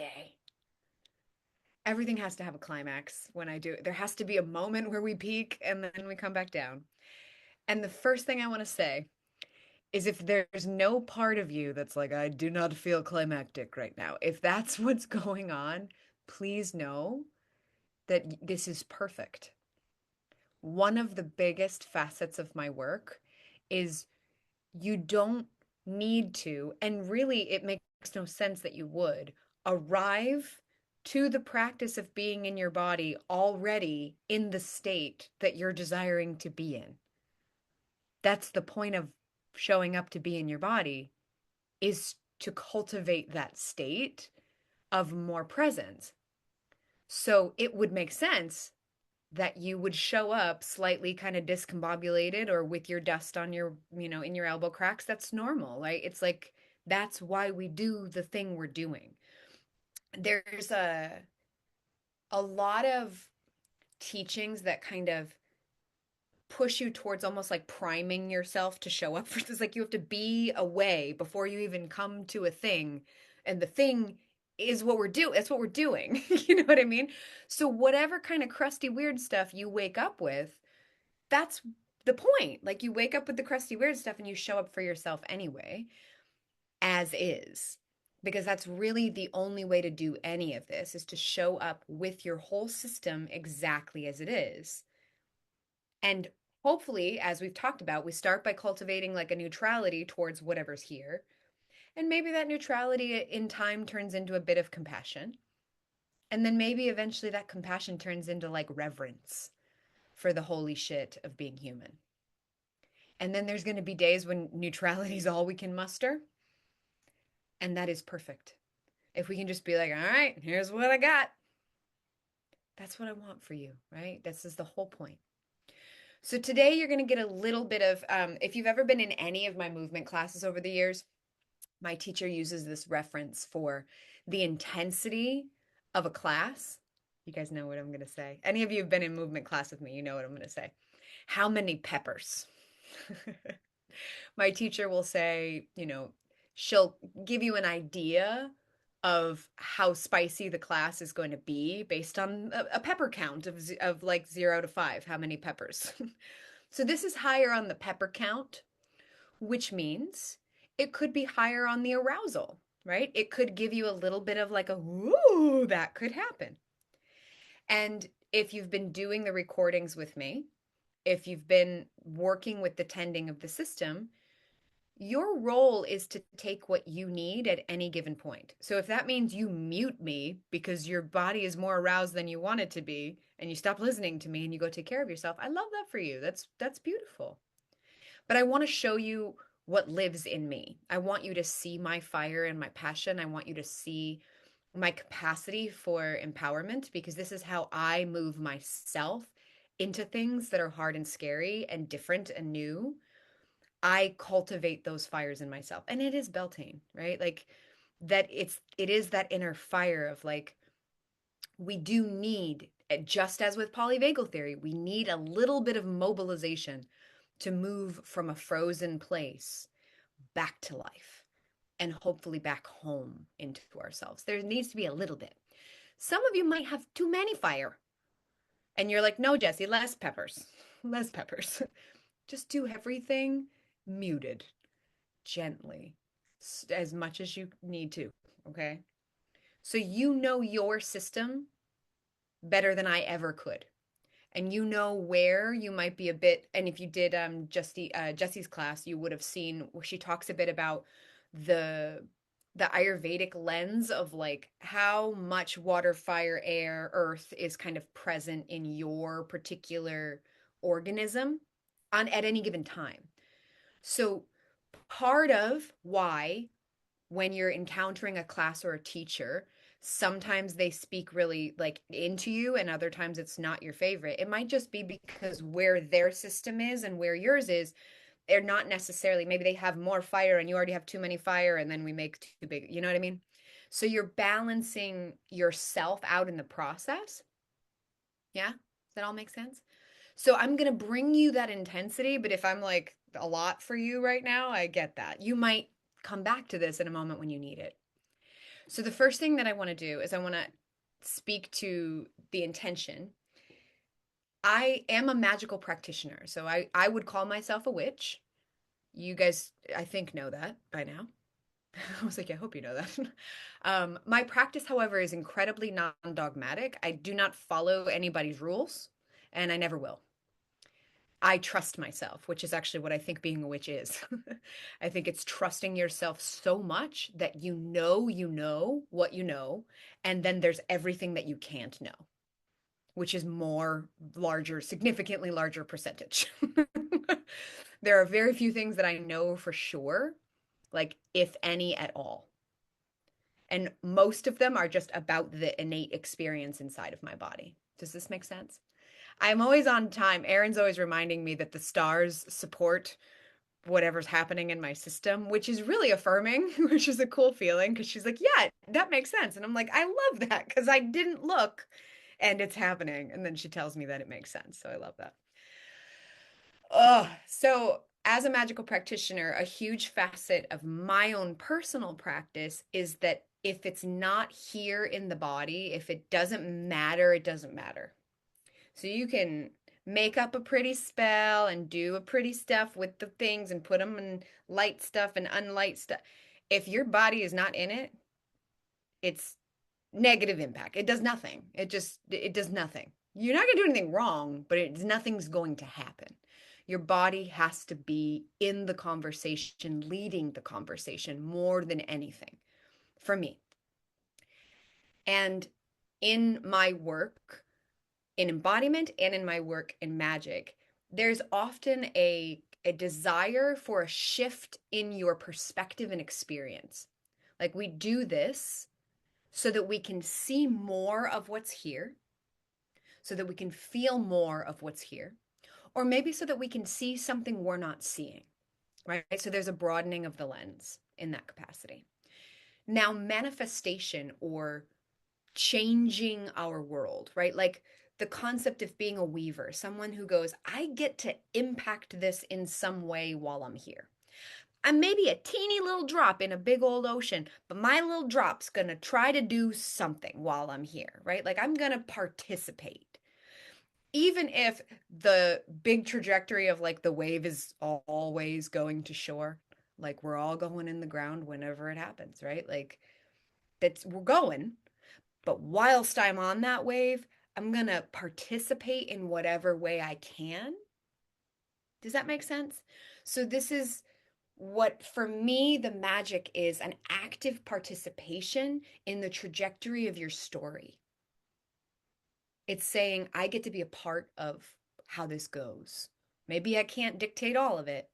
day. Everything has to have a climax when I do it. There has to be a moment where we peak and then we come back down. And the first thing I want to say is if there's no part of you that's like, I do not feel climactic right now, if that's what's going on, please know that this is perfect. One of the biggest facets of my work is you don't need to, and really it makes no sense that you would, arrive to the practice of being in your body already in the state that you're desiring to be in. That's the point of showing up to be in your body, is to cultivate that state of more presence. So it would make sense that you would show up slightly kind of discombobulated or with your dust on your, in your elbow cracks. That's normal, right? It's like that's why we do the thing we're doing. There's a lot of teachings that kind of push you towards almost like priming yourself to show up for this. Like you have to be away before you even come to a thing. And the thing is what we're doing. That's what we're doing. You know what I mean? So whatever kind of crusty, weird stuff you wake up with, that's the point. Like you wake up with the crusty, weird stuff and you show up for yourself anyway, as is. Because that's really the only way to do any of this is to show up with your whole system exactly as it is. And hopefully, as we've talked about, we start by cultivating like a neutrality towards whatever's here. And maybe that neutrality in time turns into a bit of compassion. And then maybe eventually that compassion turns into like reverence for the holy shit of being human. And then there's going to be days when neutrality is all we can muster. And that is perfect. If we can just be like, all right, here's what I got. That's what I want for you, right? This is the whole point. So today you're going to get a little bit of, if you've ever been in any of my movement classes over the years, my teacher uses this reference for the intensity of a class. You guys know what I'm going to say. Any of you have been in movement class with me, you know what I'm going to say. How many peppers? My teacher will say, she'll give you an idea of how spicy the class is going to be based on a pepper count of like 0 to 5, how many peppers. So this is higher on the pepper count, which means it could be higher on the arousal, right? It could give you a little bit of like a, ooh, that could happen. And if you've been doing the recordings with me, if you've been working with the tending of the system, your role is to take what you need at any given point. So if that means you mute me because your body is more aroused than you want it to be and you stop listening to me and you go take care of yourself, I love that for you. That's beautiful. But I want to show you what lives in me. I want you to see my fire and my passion. I want you to see my capacity for empowerment because this is how I move myself into things that are hard and scary and different and new. I cultivate those fires in myself. And it is Beltane, right? Like that it is that inner fire of like we do need, just as with polyvagal theory, we need a little bit of mobilization to move from a frozen place back to life and hopefully back home into ourselves. There needs to be a little bit. Some of you might have too many fire. And you're like, no, Jesse, less peppers, less peppers. Just do everything muted, gently, as much as you need to. Okay. So you know your system better than I ever could. And you know where you might be a bit, and if you did Jesse's class, you would have seen where she talks a bit about the the Ayurvedic lens of like how much water, fire, air, earth is kind of present in your particular organism on at any given time. So part of why when you're encountering a class or a teacher, sometimes they speak really like into you and other times it's not your favorite. It might just be because where their system is and where yours is, they're not necessarily, maybe they have more fire and you already have too many fire and then we make too big, you know what I mean? So you're balancing yourself out in the process. Yeah? Does that all make sense? So I'm going to bring you that intensity, but if I'm like a lot for you right now, I get that. You might come back to this in a moment when you need it. So the first thing that I want to do is I want to speak to the intention. I am a magical practitioner, so I would call myself a witch. You guys, I think, know that by now. I was like, I hope you know that. My practice, however, is incredibly non-dogmatic. I do not follow anybody's rules, and I never will. I trust myself, which is actually what I think being a witch is. I think it's trusting yourself so much that you know what you know, and then there's everything that you can't know, which is more larger, significantly larger percentage. There are very few things that I know for sure, like if any at all. And most of them are just about the innate experience inside of my body. Does this make sense? I'm always on time. Erin's always reminding me that the stars support whatever's happening in my system, which is really affirming, which is a cool feeling because she's like, yeah, that makes sense. And I'm like, I love that because I didn't look and it's happening. And then she tells me that it makes sense. So I love that. So as a magical practitioner, a huge facet of my own personal practice is that if it's not here in the body, if it doesn't matter, it doesn't matter. So you can make up a pretty spell and do a pretty stuff with the things and put them in light stuff and unlight stuff. If your body is not in it, it's negative impact. It does nothing. It does nothing. You're not going to do anything wrong, but nothing's going to happen. Your body has to be in the conversation, leading the conversation more than anything for me. And in my work, in embodiment and in my work in magic, there's often a desire for a shift in your perspective and experience. Like we do this so that we can see more of what's here, so that we can feel more of what's here, or maybe so that we can see something we're not seeing, right? So there's a broadening of the lens in that capacity. Now, manifestation or changing our world, right? Like the concept of being a weaver, someone who goes, I get to impact this in some way while I'm here. I'm maybe a teeny little drop in a big old ocean, but my little drop's gonna try to do something while I'm here, right? Like I'm gonna participate. Even if the big trajectory of like the wave is always going to shore, like we're all going in the ground whenever it happens, right? Like that's we're going, but whilst I'm on that wave, I'm going to participate in whatever way I can. Does that make sense? So, this is what for me the magic is an active participation in the trajectory of your story. It's saying, I get to be a part of how this goes. Maybe I can't dictate all of it,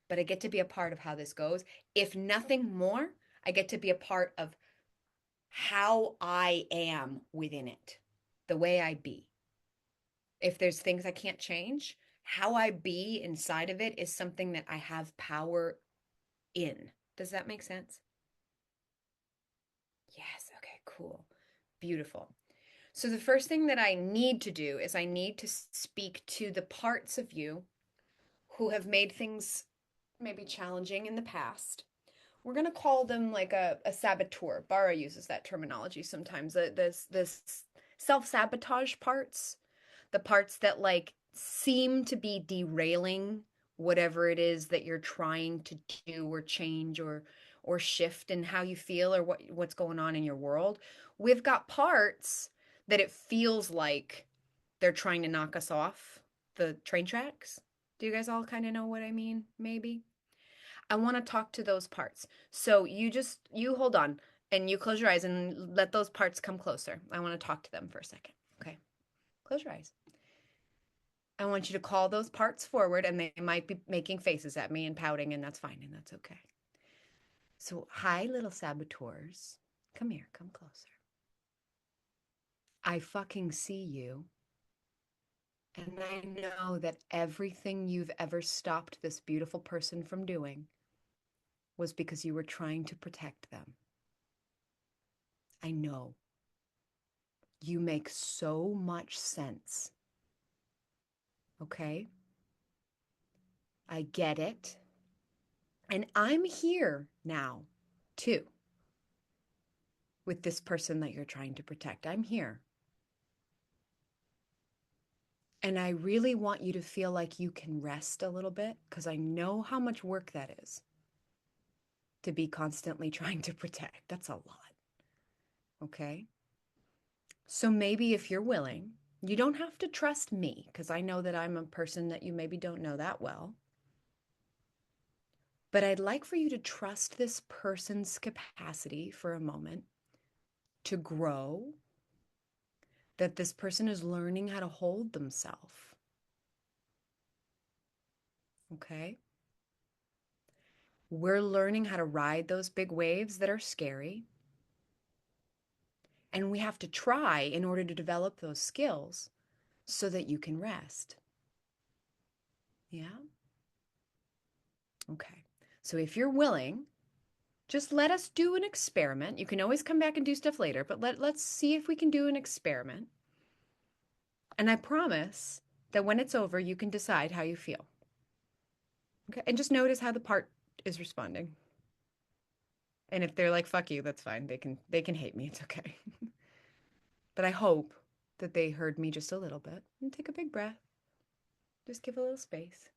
but I get to be a part of how this goes. If nothing more, I get to be a part of how I am within it, the way I be. If there's things I can't change, how I be inside of it is something that I have power in. Does that make sense? Yes. Okay, cool. Beautiful. So, the first thing that I need to do is I need to speak to the parts of you who have made things maybe challenging in the past. We're going to call them like a saboteur. Bara uses that terminology sometimes. This self-sabotage parts, the parts that like seem to be derailing whatever it is that you're trying to do or change or shift in how you feel or what's going on in your world. We've got parts that it feels like they're trying to knock us off the train tracks. Do you guys all kind of know what I mean? Maybe. I want to talk to those parts. So you hold on and you close your eyes and let those parts come closer. I want to talk to them for a second. Okay. Close your eyes. I want you to call those parts forward and they might be making faces at me and pouting, and that's fine and that's okay. So, hi, little saboteurs. Come here, come closer. I fucking see you. And I know that everything you've ever stopped this beautiful person from doing was because you were trying to protect them. I know. You make so much sense. Okay? I get it. And I'm here now, too. with this person that you're trying to protect. I'm here. And I really want you to feel like you can rest a little bit because I know how much work that is to be constantly trying to protect. That's a lot. Okay. So maybe if you're willing, you don't have to trust me because I know that I'm a person that you maybe don't know that well. But I'd like for you to trust this person's capacity for a moment to grow, that this person is learning how to hold themselves. Okay. We're learning how to ride those big waves that are scary. And we have to try in order to develop those skills so that you can rest. Yeah. Okay. So if you're willing, just let us do an experiment. You can always come back and do stuff later, but let's see if we can do an experiment. And I promise that when it's over, you can decide how you feel. Okay. And just notice how the part is responding. And if they're like, fuck you, that's fine. They can hate me. It's okay. But I hope that they heard me just a little bit. And take a big breath. Just give a little space.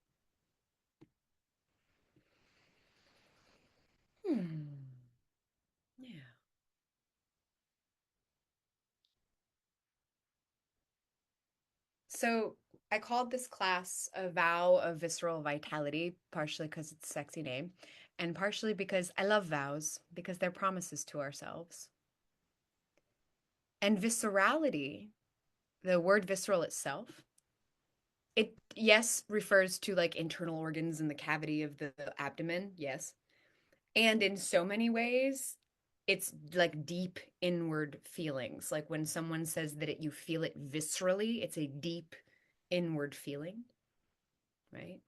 Hmm. Yeah. So I called this class a vow of visceral vitality, partially because it's a sexy name, and partially because I love vows, because they're promises to ourselves. And viscerality, the word visceral itself, it, yes, refers to like internal organs in the cavity of the abdomen, yes. And in so many ways, it's like deep inward feelings. Like when someone says that you feel it viscerally, it's a deep inward feeling, right?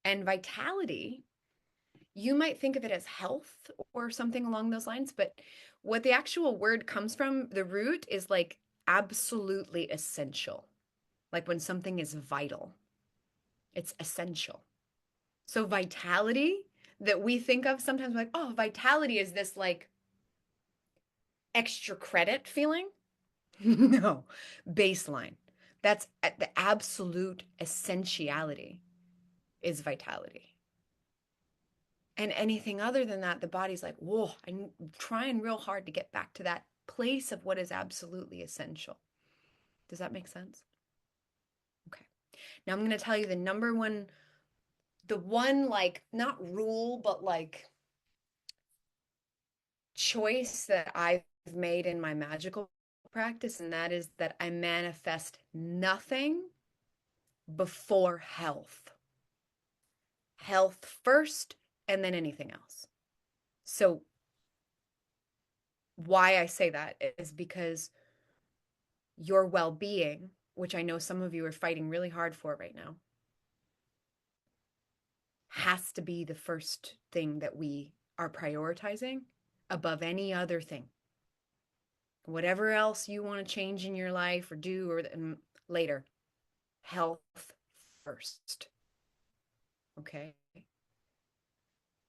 And vitality, you might think of it as health or something along those lines, but what the actual word comes from, the root is like absolutely essential. Like when something is vital, it's essential. So vitality that we think of sometimes like, oh, vitality is this like extra credit feeling. No, baseline. That's at the absolute essentiality is vitality. And anything other than that, the body's like, whoa, I'm trying real hard to get back to that place of what is absolutely essential. Does that make sense? Okay. Now I'm going to tell you the number one, the one like, not rule, but like choice that I've made in my magical practice. And that is that I manifest nothing before health. Health first and then anything else. So why I say that is because your well-being, which I know some of you are fighting really hard for right now, has to be the first thing that we are prioritizing above any other thing. Whatever else you want to change in your life or do or later, health first. Okay?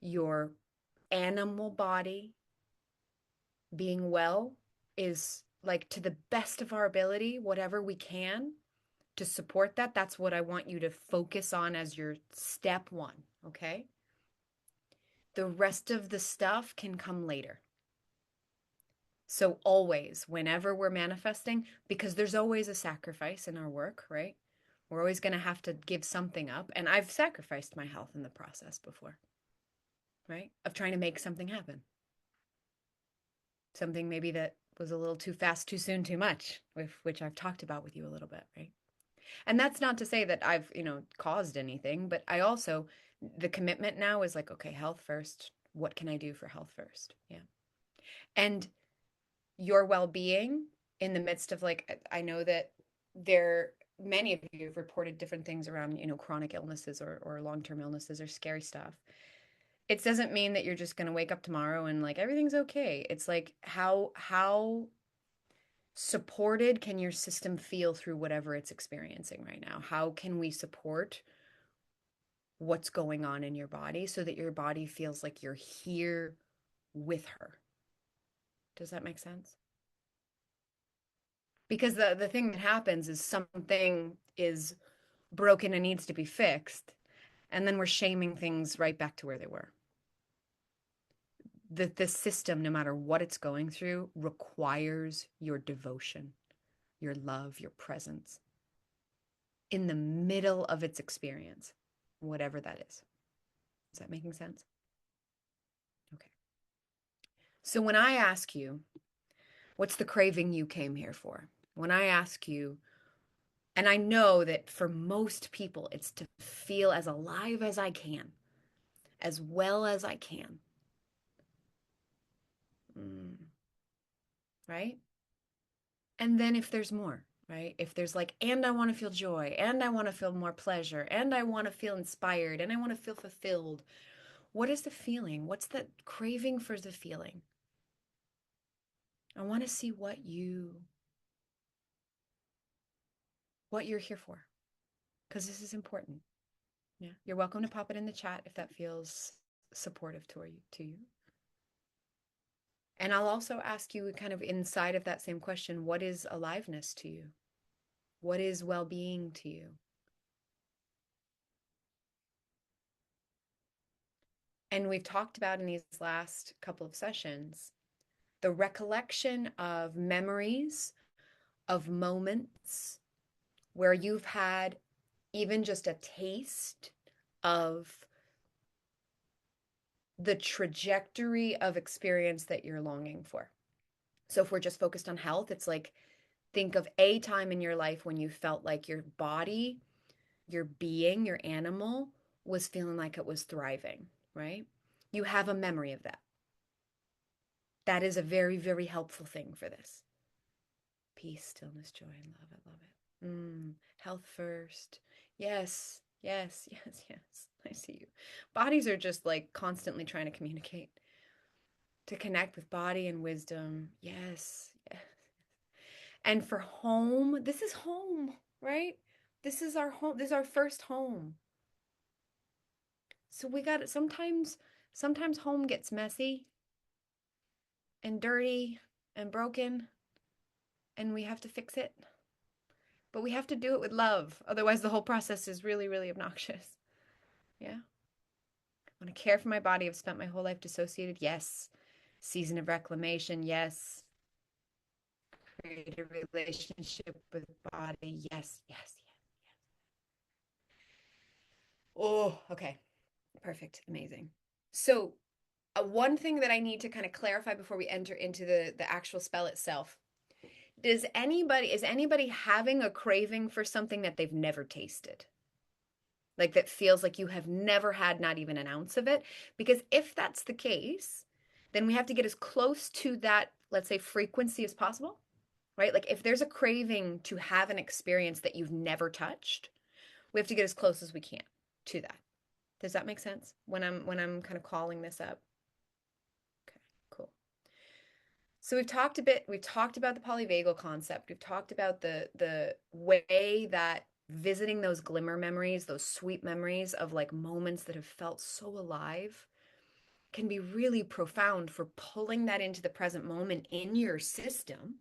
Your animal body being well is like to the best of our ability, whatever we can to support that. That's what I want you to focus on as your step one. Okay. The rest of the stuff can come later. So, always, whenever we're manifesting, because there's always a sacrifice in our work, right? We're always going to have to give something up. And I've sacrificed my health in the process before, right? Of trying to make something happen. Something maybe that was a little too fast, too soon, too much, with which I've talked about with you a little bit, right? And that's not to say that I've, caused anything, but I also, the commitment now is like, okay, health first. What can I do for health first? Yeah. And your well-being in the midst of like, I know that many of you have reported different things around, chronic illnesses or long-term illnesses or scary stuff. It doesn't mean that you're just going to wake up tomorrow and like everything's okay. It's like how supported can your system feel through whatever it's experiencing right now? How can we support what's going on in your body so that your body feels like you're here with her? Does that make sense? Because the thing that happens is something is broken and needs to be fixed, and then we're shaming things right back to where they were. The system, no matter what it's going through, requires your devotion, your love, your presence in the middle of its experience, whatever that is. Is that making sense? Okay. So when I ask you, what's the craving you came here for? When I ask you, and I know that for most people, it's to feel as alive as I can, as well as I can. Mm, right? And then if there's more, right? If there's like, and I want to feel joy, and I want to feel more pleasure, and I want to feel inspired, and I want to feel fulfilled. What is the feeling? What's that craving for the feeling? I want to see what you're here for, because this is important. Yeah. You're welcome to pop it in the chat if that feels supportive to you. And I'll also ask you kind of inside of that same question, what is aliveness to you? What is well-being to you? And we've talked about in these last couple of sessions the recollection of memories, of moments where you've had even just a taste of the trajectory of experience that you're longing for. So if we're just focused on health, it's like think of a time in your life when you felt like your body, your being, your animal was feeling like it was thriving, right? You have a memory of that. That is a very, very helpful thing for this. Peace, stillness, joy, and love. I love it. Health first. Yes, yes, yes, yes. I see you. Bodies are just like constantly trying to communicate, to connect with body and wisdom. Yes, yes. And for home, this is home, right? This is our home. This is our first home. So we got it. Sometimes home gets messy and dirty and broken, and we have to fix it. But we have to do it with love. Otherwise, the whole process is really, really obnoxious. Yeah. I want to care for my body. I've spent my whole life dissociated. Yes. Season of reclamation. Yes. Create a relationship with body. Yes, yes, yes. Oh, okay. Perfect. Amazing. So, one thing that I need to kind of clarify before we enter into the actual spell itself. Is anybody having a craving for something that they've never tasted? Like that feels like you have never had not even an ounce of it? Because if that's the case, then we have to get as close to that, let's say, frequency as possible, right? Like if there's a craving to have an experience that you've never touched, we have to get as close as we can to that. Does that make sense when I'm kind of calling this up? Okay, cool. So we've talked about the polyvagal concept. We've talked about the way that visiting those glimmer memories, those sweet memories of like moments that have felt so alive can be really profound for pulling that into the present moment in your system.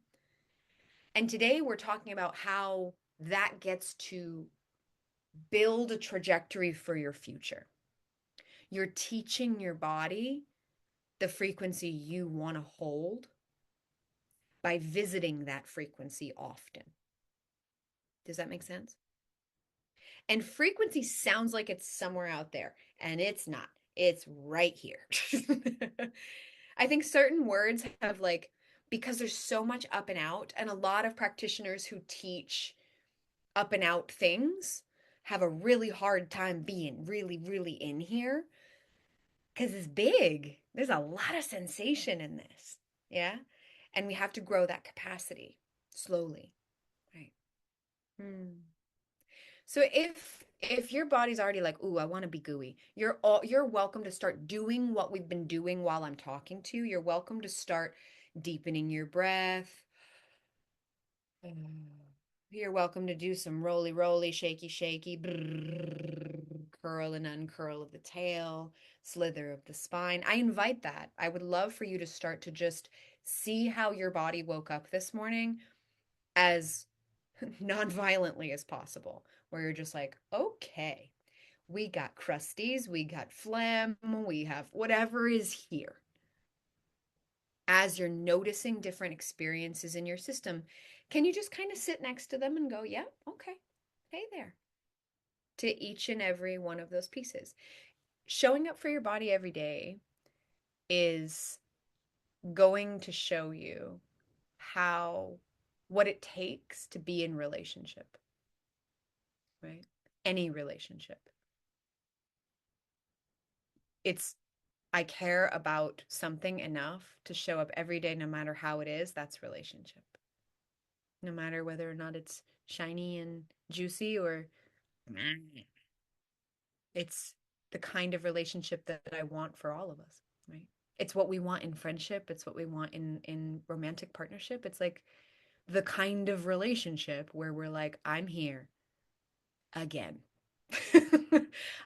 And today we're talking about how that gets to build a trajectory for your future. You're teaching your body the frequency you want to hold by visiting that frequency often. Does that make sense? And frequency sounds like it's somewhere out there, and it's not. It's right here. I think certain words have like, because there's so much up and out, and a lot of practitioners who teach up and out things have a really hard time being really, really in here because it's big. There's a lot of sensation in this. Yeah. And we have to grow that capacity slowly. Right. Hmm. So if your body's already like, ooh, I want to be gooey, you're welcome to start doing what we've been doing while I'm talking to you. You're welcome to start deepening your breath. You're welcome to do some roly roly, shaky shaky, curl and uncurl of the tail, slither of the spine. I invite that. I would love for you to start to just See how your body woke up this morning as non-violently as possible, where you're just like, okay, we got crusties, we got phlegm, we have whatever is here. As you're noticing different experiences in your system, can you just kind of sit next to them and go, yeah, okay, hey there, to each and every one of those pieces? Showing up for your body every day is going to show you how, what it takes to be in relationship, right? Any relationship. It's, I care about something enough to show up every day, no matter how it is. That's relationship. No matter whether or not it's shiny and juicy or it's the kind of relationship that I want for all of us, right? It's what we want in friendship. It's what we want in romantic partnership. It's like the kind of relationship where we're like, I'm here again.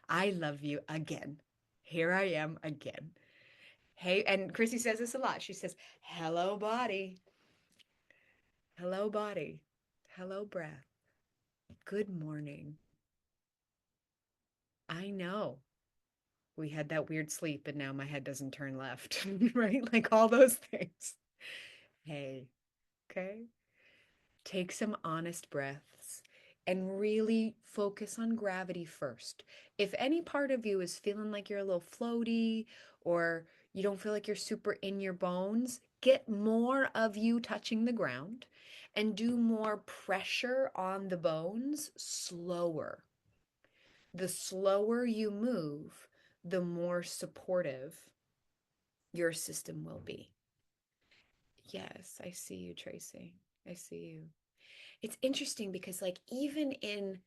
I love you again. Here I am again. Hey, and Chrissy says this a lot. She says, hello, body. Hello, body. Hello, breath. Good morning. I know we had that weird sleep and now my head doesn't turn left, right? Like all those things. Hey, okay. Take some honest breaths and really focus on gravity first. If any part of you is feeling like you're a little floaty or you don't feel like you're super in your bones, get more of you touching the ground and do more pressure on the bones slower. The slower you move, the more supportive your system will be. Yes, I see you, Tracy. I see you. It's interesting because like even in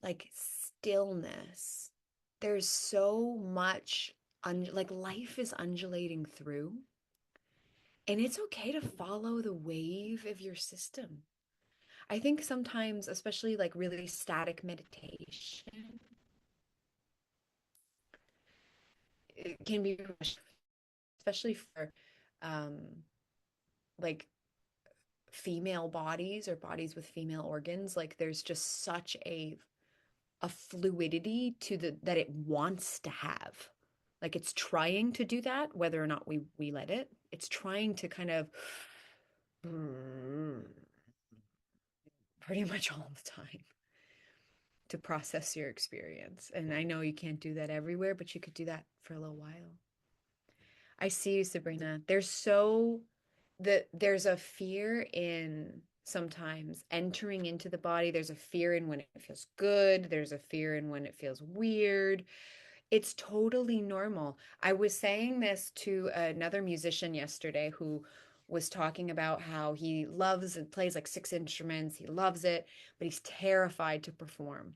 like stillness, there's so much like life is undulating through, and it's okay to follow the wave of your system. I think sometimes, especially like really static meditation, it can be especially for um like female bodies or bodies with female organs, like there's just such a fluidity to the that it wants to have. Like it's trying to do that, whether or not we let it. It's trying to kind of pretty much all the time to process your experience. And I know you can't do that everywhere, but you could do that for a little while. I see you, Sabrina. There's a fear in sometimes entering into the body. There's a fear in when it feels good. There's a fear in when it feels weird. It's totally normal. I was saying this to another musician yesterday who was talking about how he loves and plays like six instruments. He loves it, but he's terrified to perform.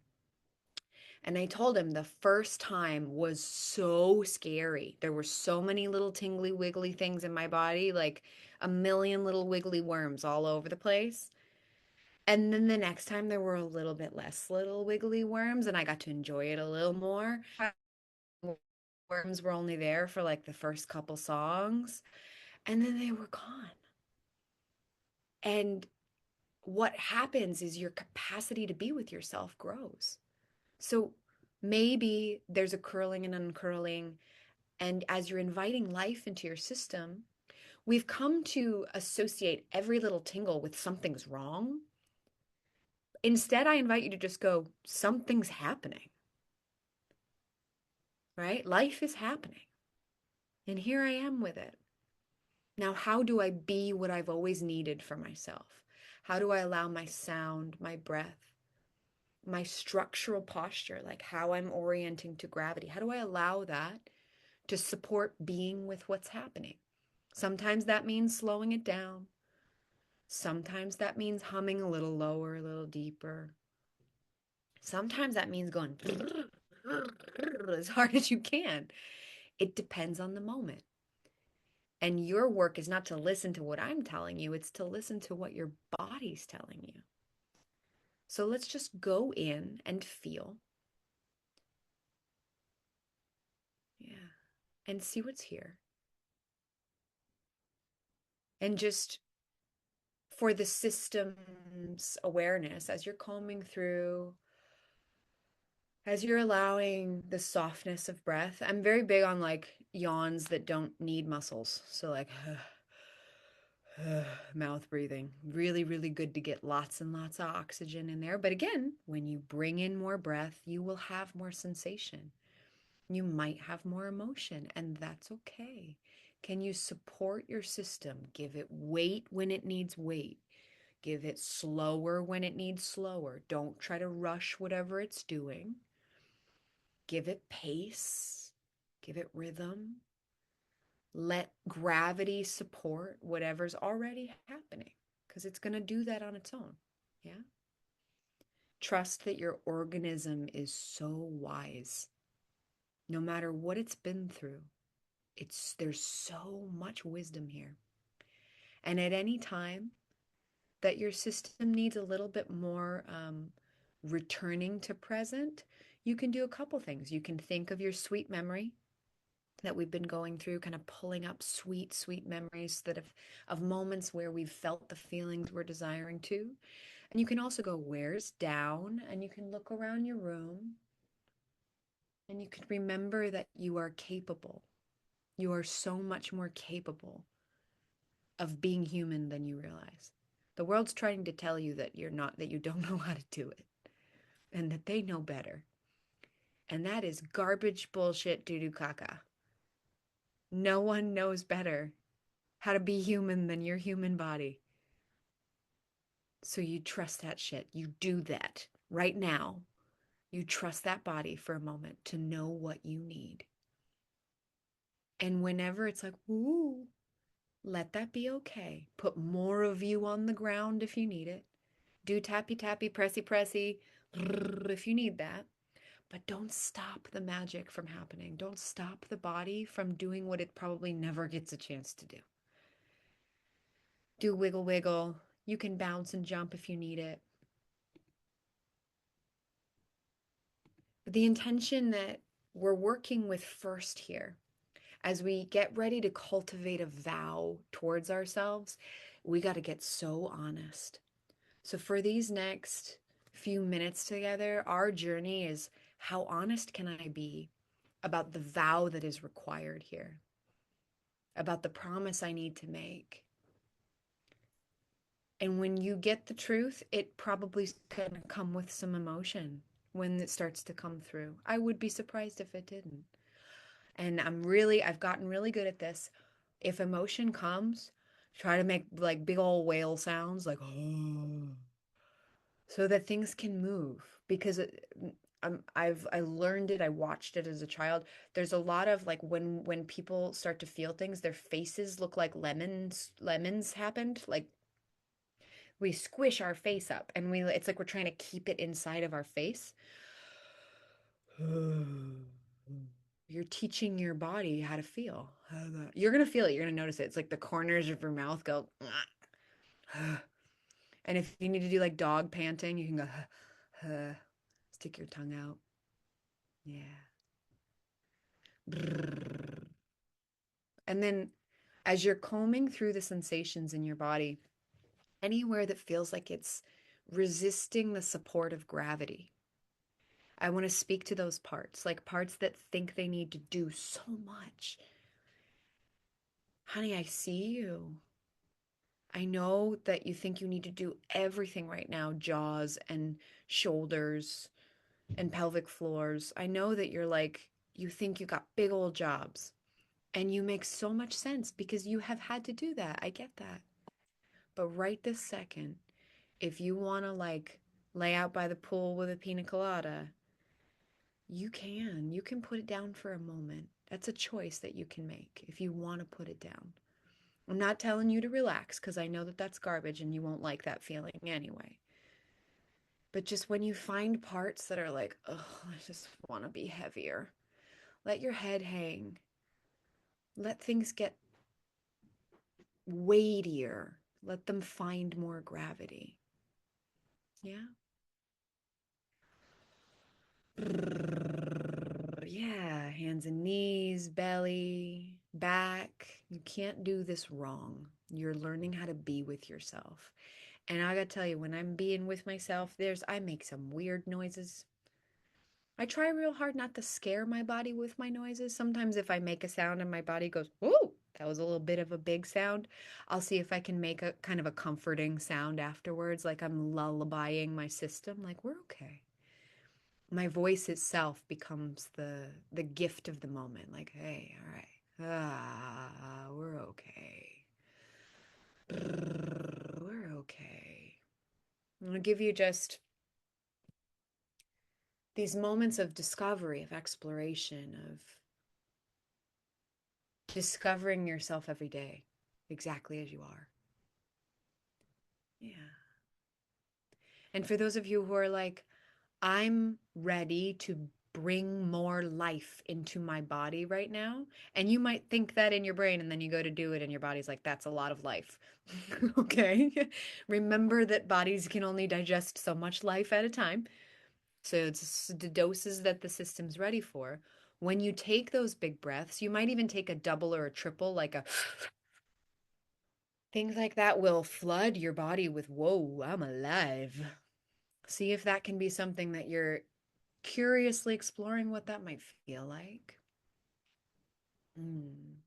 And I told him the first time was so scary. There were so many little tingly wiggly things in my body, like a million little wiggly worms all over the place. And then the next time there were a little bit less little wiggly worms and I got to enjoy it a little more. Worms were only there for like the first couple songs and then they were gone. And what happens is your capacity to be with yourself grows. So maybe there's a curling and uncurling. And as you're inviting life into your system, we've come to associate every little tingle with something's wrong. Instead, I invite you to just go, something's happening, right? Life is happening. And here I am with it. Now, how do I be what I've always needed for myself? How do I allow my sound, my breath, my structural posture, like how I'm orienting to gravity, how do I allow that to support being with what's happening? Sometimes that means slowing it down. Sometimes that means humming a little lower, a little deeper. Sometimes that means going as hard as you can. It depends on the moment. And your work is not to listen to what I'm telling you, it's to listen to what your body's telling you. So let's just go in and feel. Yeah. And see what's here. And just for the system's awareness, as you're combing through, as you're allowing the softness of breath. I'm very big on like yawns that don't need muscles. So, like, mouth breathing. Really, really good to get lots and lots of oxygen in there. But again, when you bring in more breath, you will have more sensation. You might have more emotion, and that's okay. Can you support your system? Give it weight when it needs weight. Give it slower when it needs slower. Don't try to rush whatever it's doing. Give it pace. Give it rhythm. Let gravity support whatever's already happening because it's going to do that on its own. Yeah. Trust that your organism is so wise. No matter what it's been through, there's so much wisdom here. And at any time that your system needs a little bit more returning to present, you can do a couple things. You can think of your sweet memory that we've been going through, kind of pulling up sweet, sweet memories that of moments where we've felt the feelings we're desiring to. And you can also go, where's down? And you can look around your room and you can remember that you are capable. You are so much more capable of being human than you realize. The world's trying to tell you that you're not, that you don't know how to do it and that they know better. And that is garbage bullshit doo doo caca. No one knows better how to be human than your human body. So you trust that shit. You do that right now. You trust that body for a moment to know what you need. And whenever it's like, ooh, let that be okay. Put more of you on the ground if you need it. Do tappy tappy, pressy pressy if you need that. But don't stop the magic from happening. Don't stop the body from doing what it probably never gets a chance to do. Do wiggle wiggle. You can bounce and jump if you need it. But the intention that we're working with first here, as we get ready to cultivate a vow towards ourselves, we got to get so honest. So, for these next few minutes together, our journey is how honest can I be about the vow that is required here, about the promise I need to make. And when you get the truth, it probably can come with some emotion when it starts to come through. I would be surprised if it didn't. And I've gotten really good at this. If emotion comes, try to make like big old whale sounds, like, oh, so that things can move. Because I learned it. I watched it as a child. There's a lot of like when people start to feel things, their faces look like lemons happened. Like we squish our face up, and it's like we're trying to keep it inside of our face. You're teaching your body how to feel. You're going to feel it. You're going to notice it. It's like the corners of your mouth go. And if you need to do like dog panting, you can go, stick your tongue out. Yeah. And then as you're combing through the sensations in your body, anywhere that feels like it's resisting the support of gravity, I want to speak to those parts, like parts that think they need to do so much. Honey, I see you. I know that you think you need to do everything right now, jaws and shoulders and pelvic floors. I know that you're like, you think you got big old jobs and you make so much sense because you have had to do that. I get that. But right this second, if you want to like lay out by the pool with a pina colada, you can. You can put it down for a moment. That's a choice that you can make if you want to put it down. I'm not telling you to relax because I know that that's garbage and you won't like that feeling anyway. But just when you find parts that are like, oh, I just want to be heavier, let your head hang. Let things get weightier. Let them find more gravity. Yeah. Yeah. Hands and knees, belly. back. You can't do this wrong. You're learning how to be with yourself. And I gotta tell you, when I'm being with myself, I make some weird noises. I try real hard not to scare my body with my noises. Sometimes if I make a sound and my body goes, "Whoa, that was a little bit of a big sound," I'll see if I can make a kind of a comforting sound afterwards, like I'm lullabying my system, like we're okay. My voice itself becomes the gift of the moment, like, "Hey, all right. We're okay. We're okay." I'm gonna give you just these moments of discovery, of exploration, of discovering yourself every day exactly as you are. Yeah. And for those of you who are like, I'm ready to bring more life into my body right now. And you might think that in your brain, and then you go to do it, and your body's like, that's a lot of life. Okay. Remember that bodies can only digest so much life at a time. So it's the doses that the system's ready for. When you take those big breaths, you might even take a double or a triple, like a things like that will flood your body with, whoa, I'm alive. See if that can be something that you're curiously exploring what that might feel like. Mm.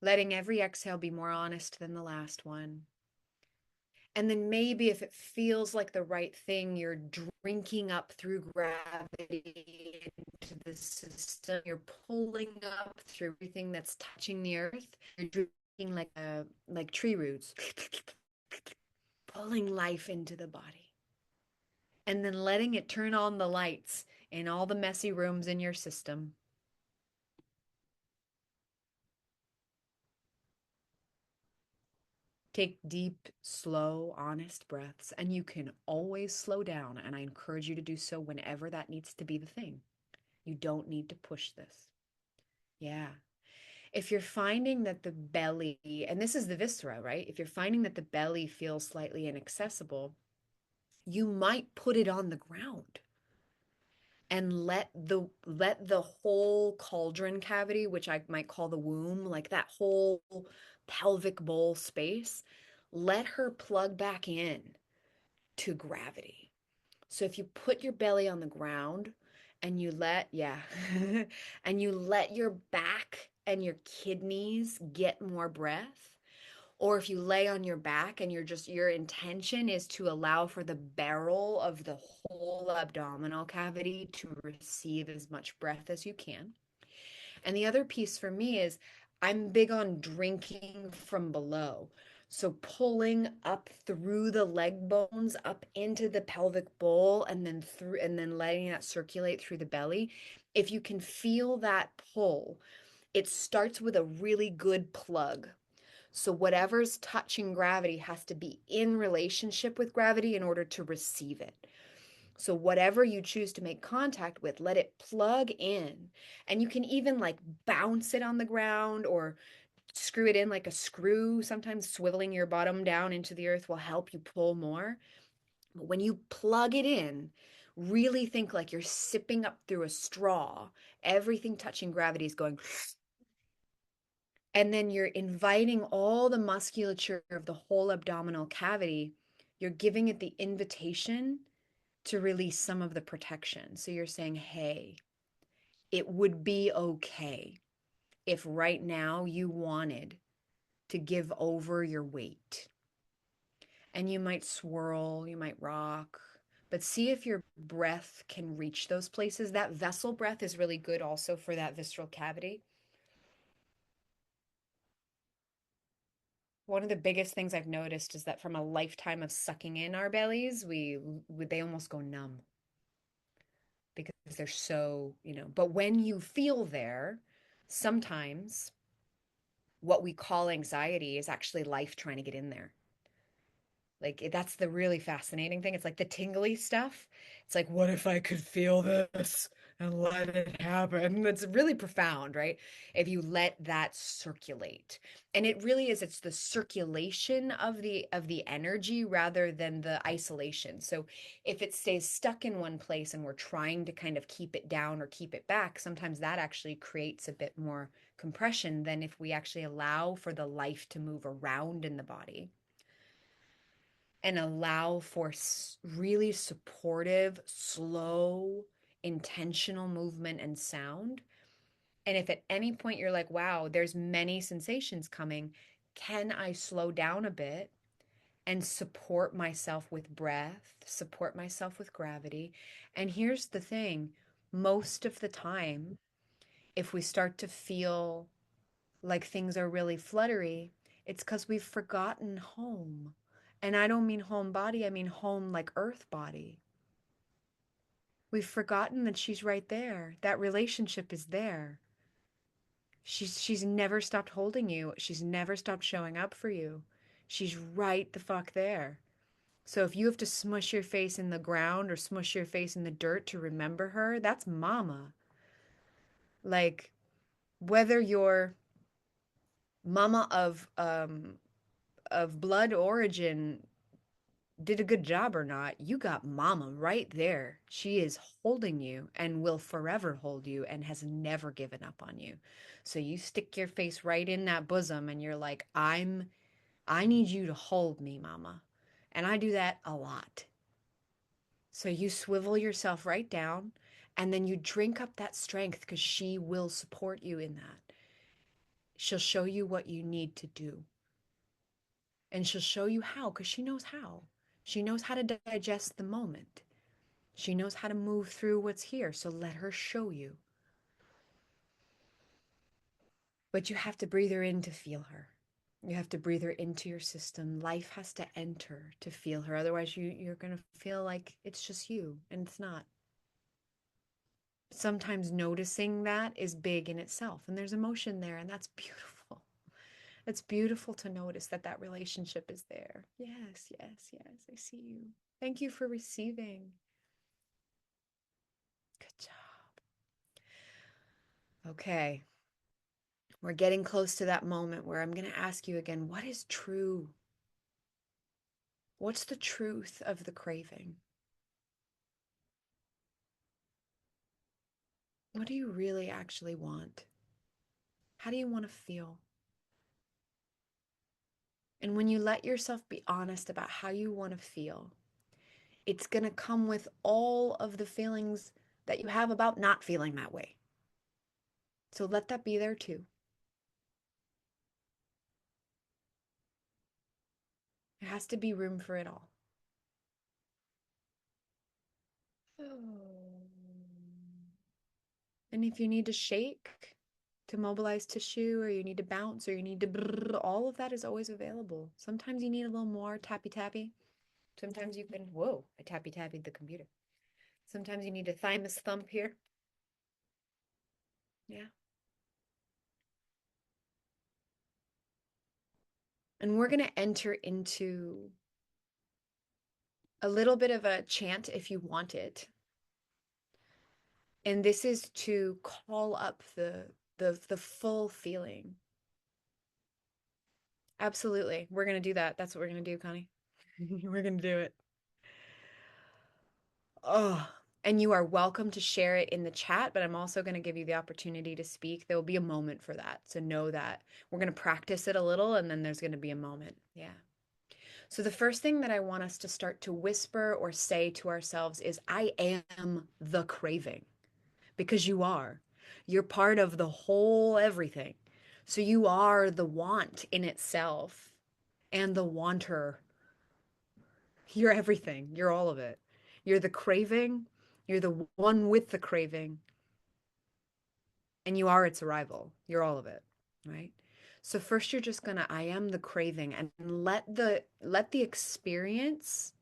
Letting every exhale be more honest than the last one. And then maybe if it feels like the right thing, you're drinking up through gravity into the system. You're pulling up through everything that's touching the earth. You're drinking like tree roots, pulling life into the body. And then letting it turn on the lights in all the messy rooms in your system. Take deep, slow, honest breaths, and you can always slow down. And I encourage you to do so whenever that needs to be the thing. You don't need to push this. Yeah. If you're finding that the belly, and this is the viscera, right? If you're finding that the belly feels slightly inaccessible, you might put it on the ground and let the whole cauldron cavity, which I might call the womb, like that whole pelvic bowl space, let her plug back in to gravity. So if you put your belly on the ground and yeah, and you let your back and your kidneys get more breath, or if you lay on your back and your intention is to allow for the barrel of the whole abdominal cavity to receive as much breath as you can. And the other piece for me is I'm big on drinking from below. So pulling up through the leg bones up into the pelvic bowl and then letting that circulate through the belly. If you can feel that pull, it starts with a really good plug. So whatever's touching gravity has to be in relationship with gravity in order to receive it. So whatever you choose to make contact with, let it plug in. And you can even like bounce it on the ground or screw it in like a screw. Sometimes swiveling your bottom down into the earth will help you pull more. But when you plug it in, really think like you're sipping up through a straw. Everything touching gravity is going, and then you're inviting all the musculature of the whole abdominal cavity. You're giving it the invitation to release some of the protection. So you're saying, hey, it would be okay if right now you wanted to give over your weight. And you might swirl, you might rock, but see if your breath can reach those places. That vessel breath is really good also for that visceral cavity. One of the biggest things I've noticed is that from a lifetime of sucking in our bellies, they almost go numb because they're so, but when you feel there, sometimes what we call anxiety is actually life trying to get in there. Like that's the really fascinating thing. It's like the tingly stuff. It's like, what if I could feel this and let it happen? It's really profound, right? If you let that circulate. And it really is, it's the circulation of the energy rather than the isolation. So if it stays stuck in one place and we're trying to kind of keep it down or keep it back, sometimes that actually creates a bit more compression than if we actually allow for the life to move around in the body and allow for really supportive, slow, intentional movement and sound. And if at any point you're like, wow, there's many sensations coming, can I slow down a bit and support myself with breath, support myself with gravity? And here's the thing, most of the time, if we start to feel like things are really fluttery, it's because we've forgotten home. And I don't mean home body, I mean home like earth body. We've forgotten that she's right there. That relationship is there. She's never stopped holding you. She's never stopped showing up for you. She's right the fuck there. So if you have to smush your face in the ground or smush your face in the dirt to remember her, that's mama. Like whether you're mama of blood origin did a good job or not, you got mama right there. She is holding you and will forever hold you and has never given up on you. So you stick your face right in that bosom and you're like, I need you to hold me, mama. And I do that a lot. So you swivel yourself right down and then you drink up that strength because she will support you in that. She'll show you what you need to do. And she'll show you how because she knows how. She knows how to digest the moment. She knows how to move through what's here. So let her show you. But you have to breathe her in to feel her. You have to breathe her into your system. Life has to enter to feel her. Otherwise, you're going to feel like it's just you, and it's not. Sometimes noticing that is big in itself, and there's emotion there, and that's beautiful. It's beautiful to notice that that relationship is there. Yes, yes, yes. I see you. Thank you for receiving. Good job. Okay. We're getting close to that moment where I'm going to ask you again, what is true? What's the truth of the craving? What do you really actually want? How do you want to feel? And when you let yourself be honest about how you want to feel, it's going to come with all of the feelings that you have about not feeling that way. So let that be there too. There has to be room for it all. Oh. And if you need to shake to mobilize tissue, or you need to bounce, or you need to brrr, all of that is always available. Sometimes you need a little more tappy tappy. Sometimes you can, whoa, I tappy tappied the computer. Sometimes you need a thymus thump here. Yeah. And we're going to enter into a little bit of a chant if you want it. And this is to call up the full feeling. Absolutely. We're going to do that. That's what we're going to do, Connie. We're going to do it. Oh, and you are welcome to share it in the chat, but I'm also going to give you the opportunity to speak. There will be a moment for that. So know that we're going to practice it a little and then there's going to be a moment. Yeah. So the first thing that I want us to start to whisper or say to ourselves is, I am the craving, because you are. You're part of the whole everything. So you are the want in itself and the wanter. You're everything. You're all of it. You're the craving. You're the one with the craving. And you are its arrival. You're all of it, right? So first you're just gonna, I am the craving, and let the experience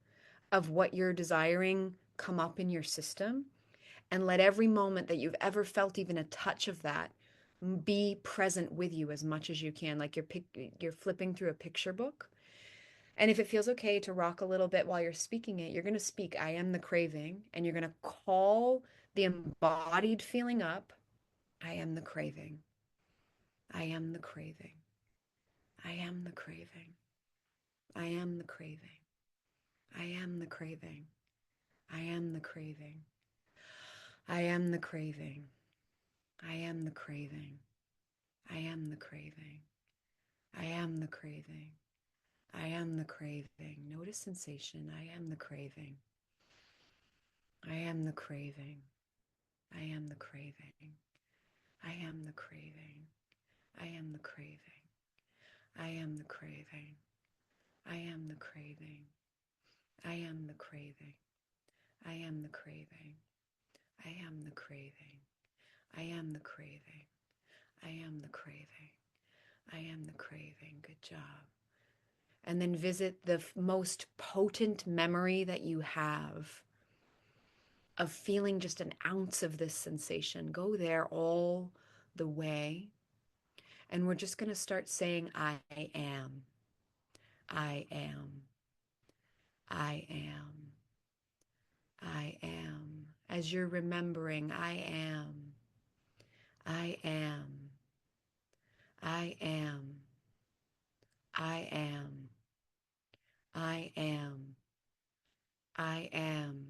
of what you're desiring come up in your system, and let every moment that you've ever felt even a touch of that be present with you as much as you can, like you're flipping through a picture book. And if it feels okay to rock a little bit while you're speaking it, you're going to speak, I am the craving, and you're going to call the embodied feeling up. I am the craving. I am the craving. I am the craving. I am the craving. I am the craving. I am the craving. I am the craving. I am the craving. I am the craving. I am the craving. I am the craving. Notice sensation. I am the craving. I am the craving. I am the craving. I am the craving. I am the craving. I am the craving. I am the craving. I am the craving. I am the craving. I am the craving. I am the craving. I am the craving. I am the craving. Good job. And then visit the most potent memory that you have of feeling just an ounce of this sensation. Go there all the way. And we're just going to start saying, I am. I am. I am. I am. As you're remembering, I am. I am. I am. I am. I am. I am.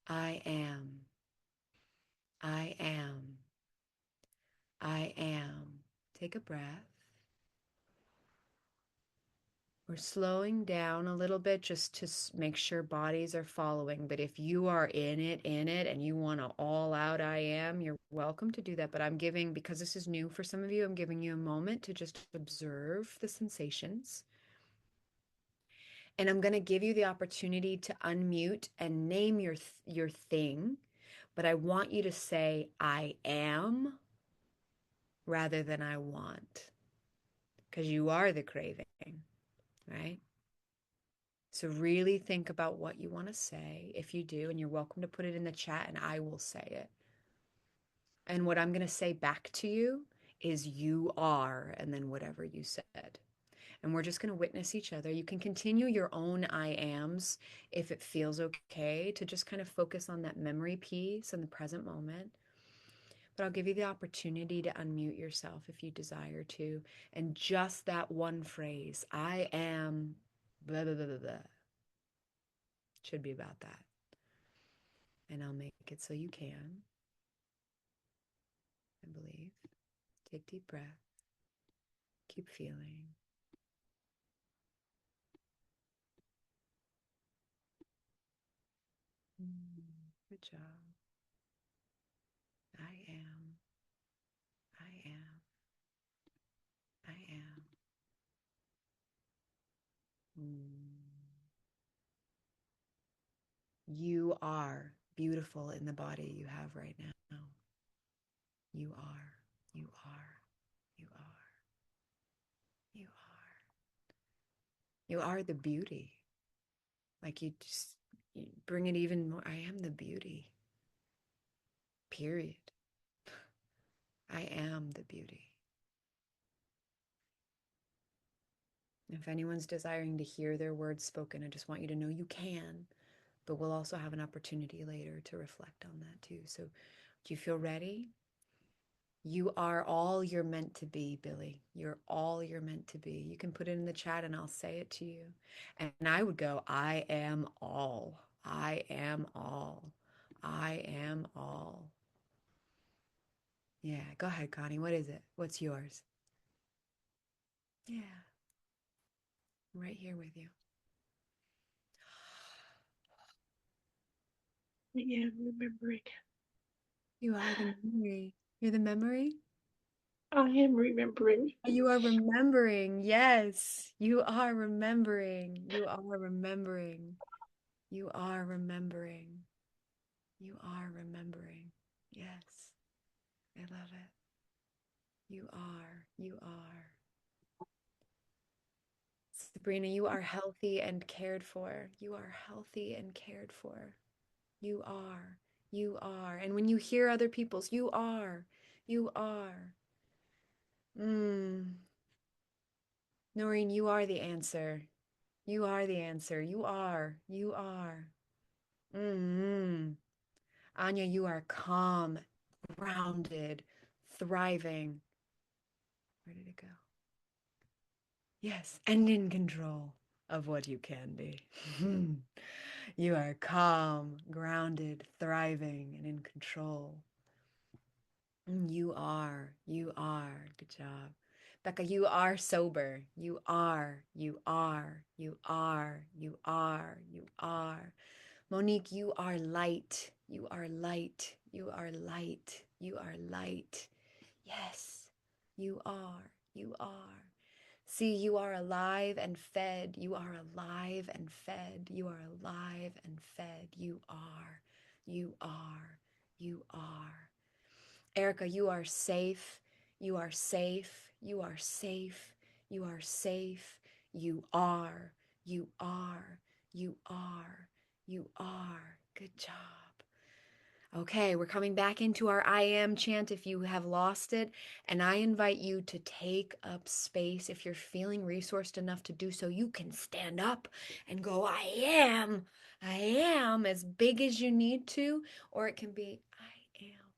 I am. I am. I am. Take a breath. We're slowing down a little bit just to make sure bodies are following. But if you are in it, and you want to all out I am, you're welcome to do that. But I'm giving, because this is new for some of you, I'm giving you a moment to just observe the sensations. And I'm going to give you the opportunity to unmute and name your thing. But I want you to say I am rather than I want, because you are the craving, right? So really think about what you want to say if you do, and you're welcome to put it in the chat and I will say it. And what I'm going to say back to you is you are, and then whatever you said. And we're just going to witness each other. You can continue your own I ams if it feels okay to just kind of focus on that memory piece in the present moment. But I'll give you the opportunity to unmute yourself if you desire to. And just that one phrase, I am blah, blah, blah, blah, blah, should be about that. And I'll make it so you can, I believe. Take deep breath. Keep feeling. Good job. I am. I am. I am. You are beautiful in the body you have right now. You are. You are. You are. You are. You are the beauty. Like you bring it even more. I am the beauty. Period. I am the beauty. If anyone's desiring to hear their words spoken, I just want you to know you can, but we'll also have an opportunity later to reflect on that too. So, do you feel ready? You are all you're meant to be, Billy. You're all you're meant to be. You can put it in the chat and I'll say it to you. And I would go, I am all. I am all. I am all. Yeah, go ahead, Connie. What is it? What's yours? Yeah, I'm right here with you. I am remembering. You are the memory. You're the memory? I am remembering. You are remembering. Yes, you are remembering. You are remembering. You are remembering. You are remembering. Yes, I love it. You are. You are. Sabrina, you are healthy and cared for. You are healthy and cared for. You are. You are. And when you hear other people's, you are. You are. Noreen, you are the answer. You are the answer. You are. You are. Anya, you are calm, grounded, thriving. Where did it go? Yes, and in control of what you can be. You are calm, grounded, thriving, and in control. You are. You are. Good job. Becca, you are sober. You are. You are. You are. You are. You are. Monique, you are light. You are light. You are light. You are light. Yes, you are. You are. See, you are alive and fed. You are alive and fed. You are alive and fed. You are. You are. You are. Erica, you are safe. You are safe. You are safe. You are safe. You are. You are. You are. You are. Good job. Okay, we're coming back into our I am chant if you have lost it. And I invite you to take up space. If you're feeling resourced enough to do so, you can stand up and go, I am, as big as you need to. Or it can be, I am.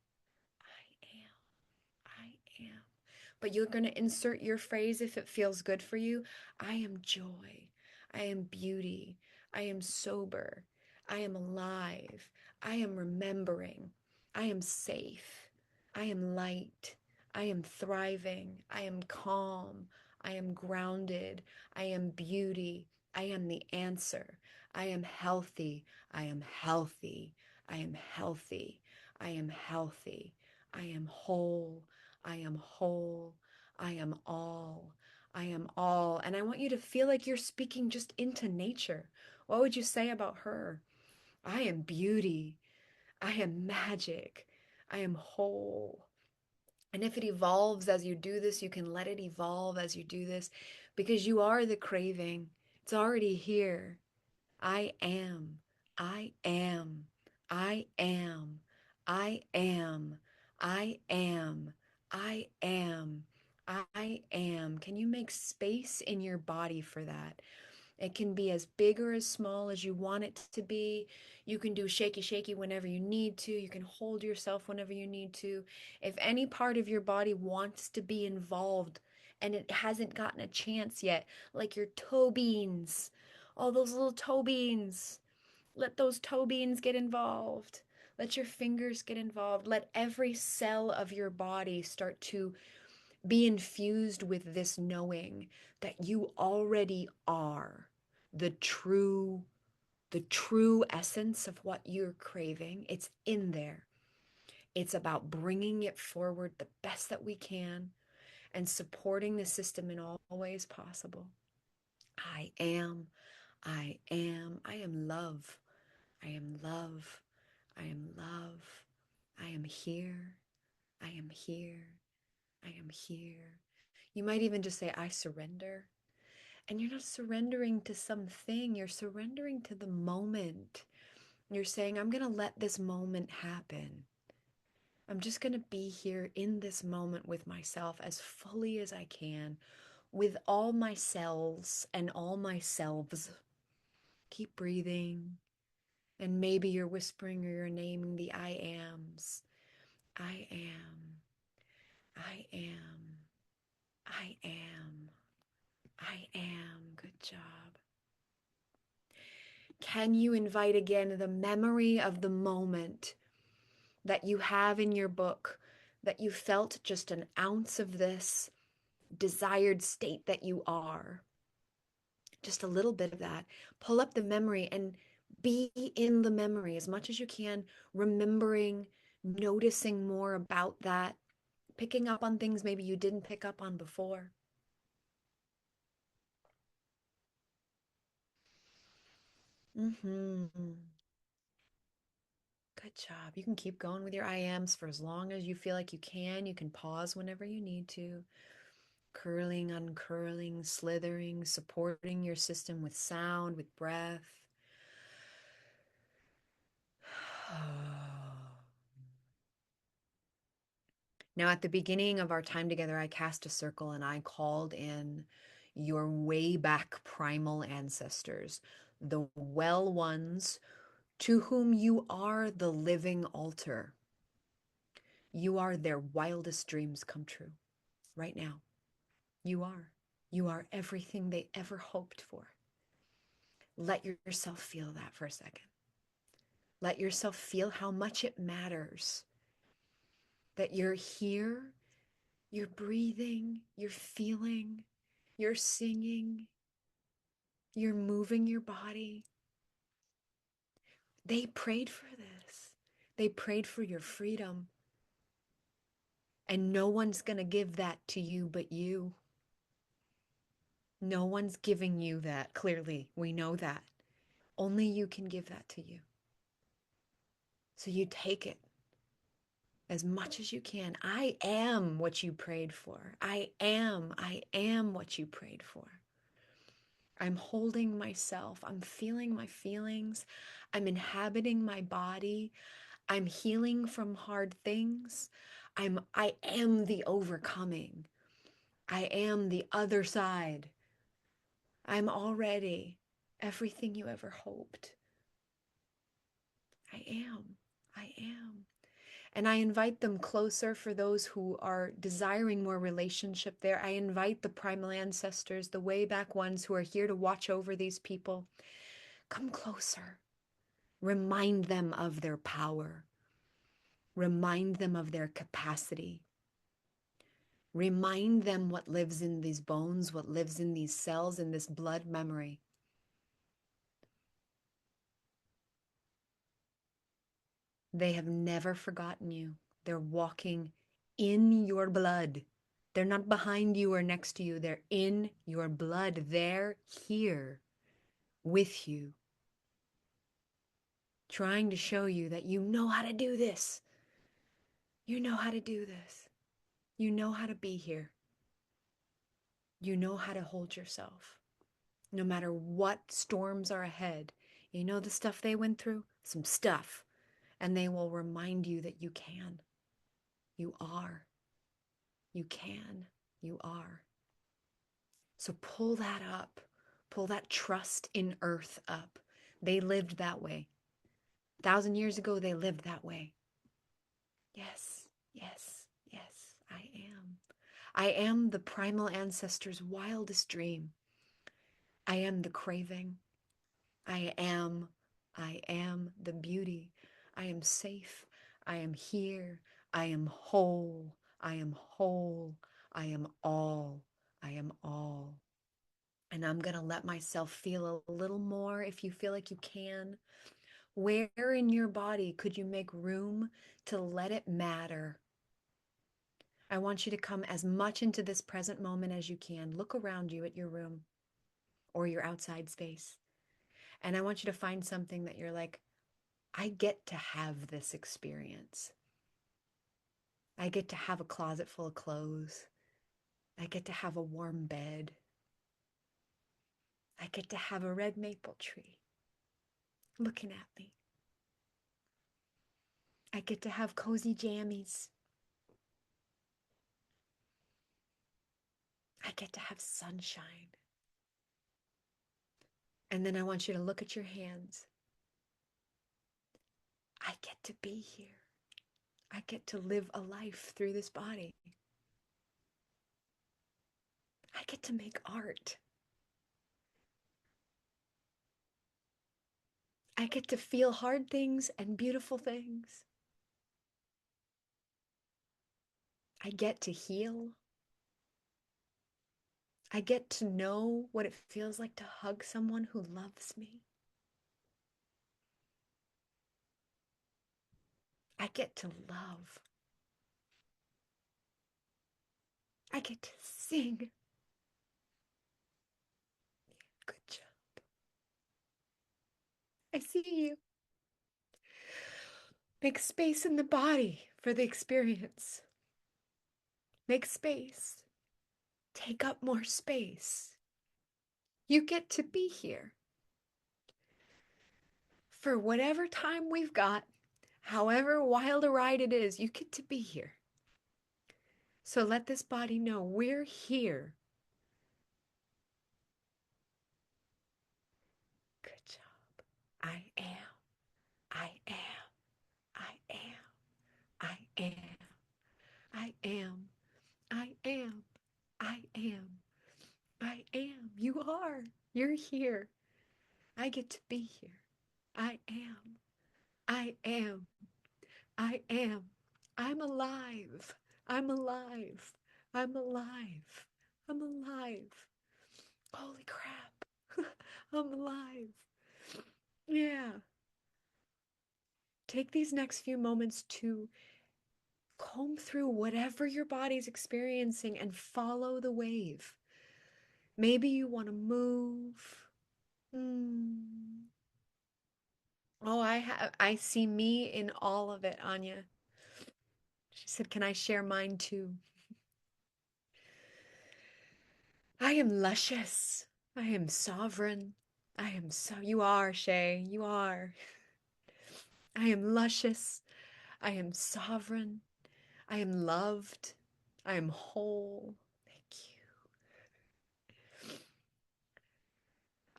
I am. But you're going to insert your phrase if it feels good for you. I am joy. I am beauty. I am sober. I am alive. I am remembering. I am safe. I am light. I am thriving. I am calm. I am grounded. I am beauty. I am the answer. I am healthy. I am healthy. I am healthy. I am healthy. I am whole. I am whole. I am all. I am all. And I want you to feel like you're speaking just into nature. What would you say about her? I am beauty. I am magic. I am whole. And if it evolves as you do this, you can let it evolve as you do this because you are the craving. It's already here. I am. I am. I am. I am. I am. I am. I am. Can you make space in your body for that? It can be as big or as small as you want it to be. You can do shaky, shaky whenever you need to. You can hold yourself whenever you need to. If any part of your body wants to be involved and it hasn't gotten a chance yet, like your toe beans, all those little toe beans, let those toe beans get involved. Let your fingers get involved. Let every cell of your body start to be infused with this knowing that you already are the true the true essence of what you're craving. It's in there. It's about bringing it forward the best that we can and supporting the system in all ways possible. I am, I am, I am love. I am love. I am love. I am here. I am here. I am here. You might even just say, I surrender. And you're not surrendering to something, you're surrendering to the moment. You're saying, I'm going to let this moment happen. I'm just going to be here in this moment with myself as fully as I can, with all my cells and all my selves. Keep breathing. And maybe you're whispering or you're naming the I ams. I am. I am. I am. I am. Good job. Can you invite again the memory of the moment that you have in your book that you felt just an ounce of this desired state that you are? Just a little bit of that. Pull up the memory and be in the memory as much as you can, remembering, noticing more about that, picking up on things maybe you didn't pick up on before. Mm-hmm. Good job. You can keep going with your I ams for as long as you feel like you can. You can pause whenever you need to. Curling, uncurling, slithering, supporting your system with sound, with breath. Now, at the beginning of our time together, I cast a circle and I called in your way back primal ancestors, the well ones to whom you are the living altar. You are their wildest dreams come true right now. You are. You are everything they ever hoped for. Let yourself feel that for a second. Let yourself feel how much it matters that you're here, you're breathing, you're feeling, you're singing, you're moving your body. They prayed for this. They prayed for your freedom. And no one's going to give that to you but you. No one's giving you that. Clearly, we know that. Only you can give that to you. So you take it as much as you can. I am what you prayed for. I am what you prayed for. I'm holding myself. I'm feeling my feelings. I'm inhabiting my body. I'm healing from hard things. I am the overcoming. I am the other side. I'm already everything you ever hoped. I am. I am. And I invite them closer for those who are desiring more relationship there. I invite the primal ancestors, the way back ones who are here to watch over these people. Come closer. Remind them of their power. Remind them of their capacity. Remind them what lives in these bones, what lives in these cells, in this blood memory. They have never forgotten you. They're walking in your blood. They're not behind you or next to you. They're in your blood. They're here with you, trying to show you that you know how to do this. You know how to do this. You know how to be here. You know how to hold yourself, no matter what storms are ahead. You know the stuff they went through? Some stuff. And they will remind you that you can. You are. You can. You are. So pull that up. Pull that trust in earth up. They lived that way. 1,000 years ago, they lived that way. Yes, yes, yes, I am. I am the primal ancestor's wildest dream. I am the craving. I am. I am the beauty. I am safe. I am here. I am whole. I am whole. I am all. I am all. And I'm going to let myself feel a little more if you feel like you can. Where in your body could you make room to let it matter? I want you to come as much into this present moment as you can. Look around you at your room or your outside space. And I want you to find something that you're like, I get to have this experience. I get to have a closet full of clothes. I get to have a warm bed. I get to have a red maple tree looking at me. I get to have cozy jammies. I get to have sunshine. And then I want you to look at your hands. I get to be here. I get to live a life through this body. I get to make art. I get to feel hard things and beautiful things. I get to heal. I get to know what it feels like to hug someone who loves me. I get to love. I get to sing. Good job. I see you. Make space in the body for the experience. Make space. Take up more space. You get to be here for whatever time we've got, however wild a ride it is, you get to be here. So let this body know we're here. Good job. I am. I am. I am. I am. I am. I am. I am. I am. You are. You're here. I get to be here. I am. I am. I am. I'm alive. I'm alive. I'm alive. I'm alive. Holy crap. I'm alive. Yeah. Take these next few moments to comb through whatever your body's experiencing and follow the wave. Maybe you want to move. Mm. Oh, I see me in all of it, Anya. She said, "Can I share mine too?" I am luscious. I am sovereign. I am so you are, Shay. You are. I am luscious. I am sovereign. I am loved. I am whole. Thank you.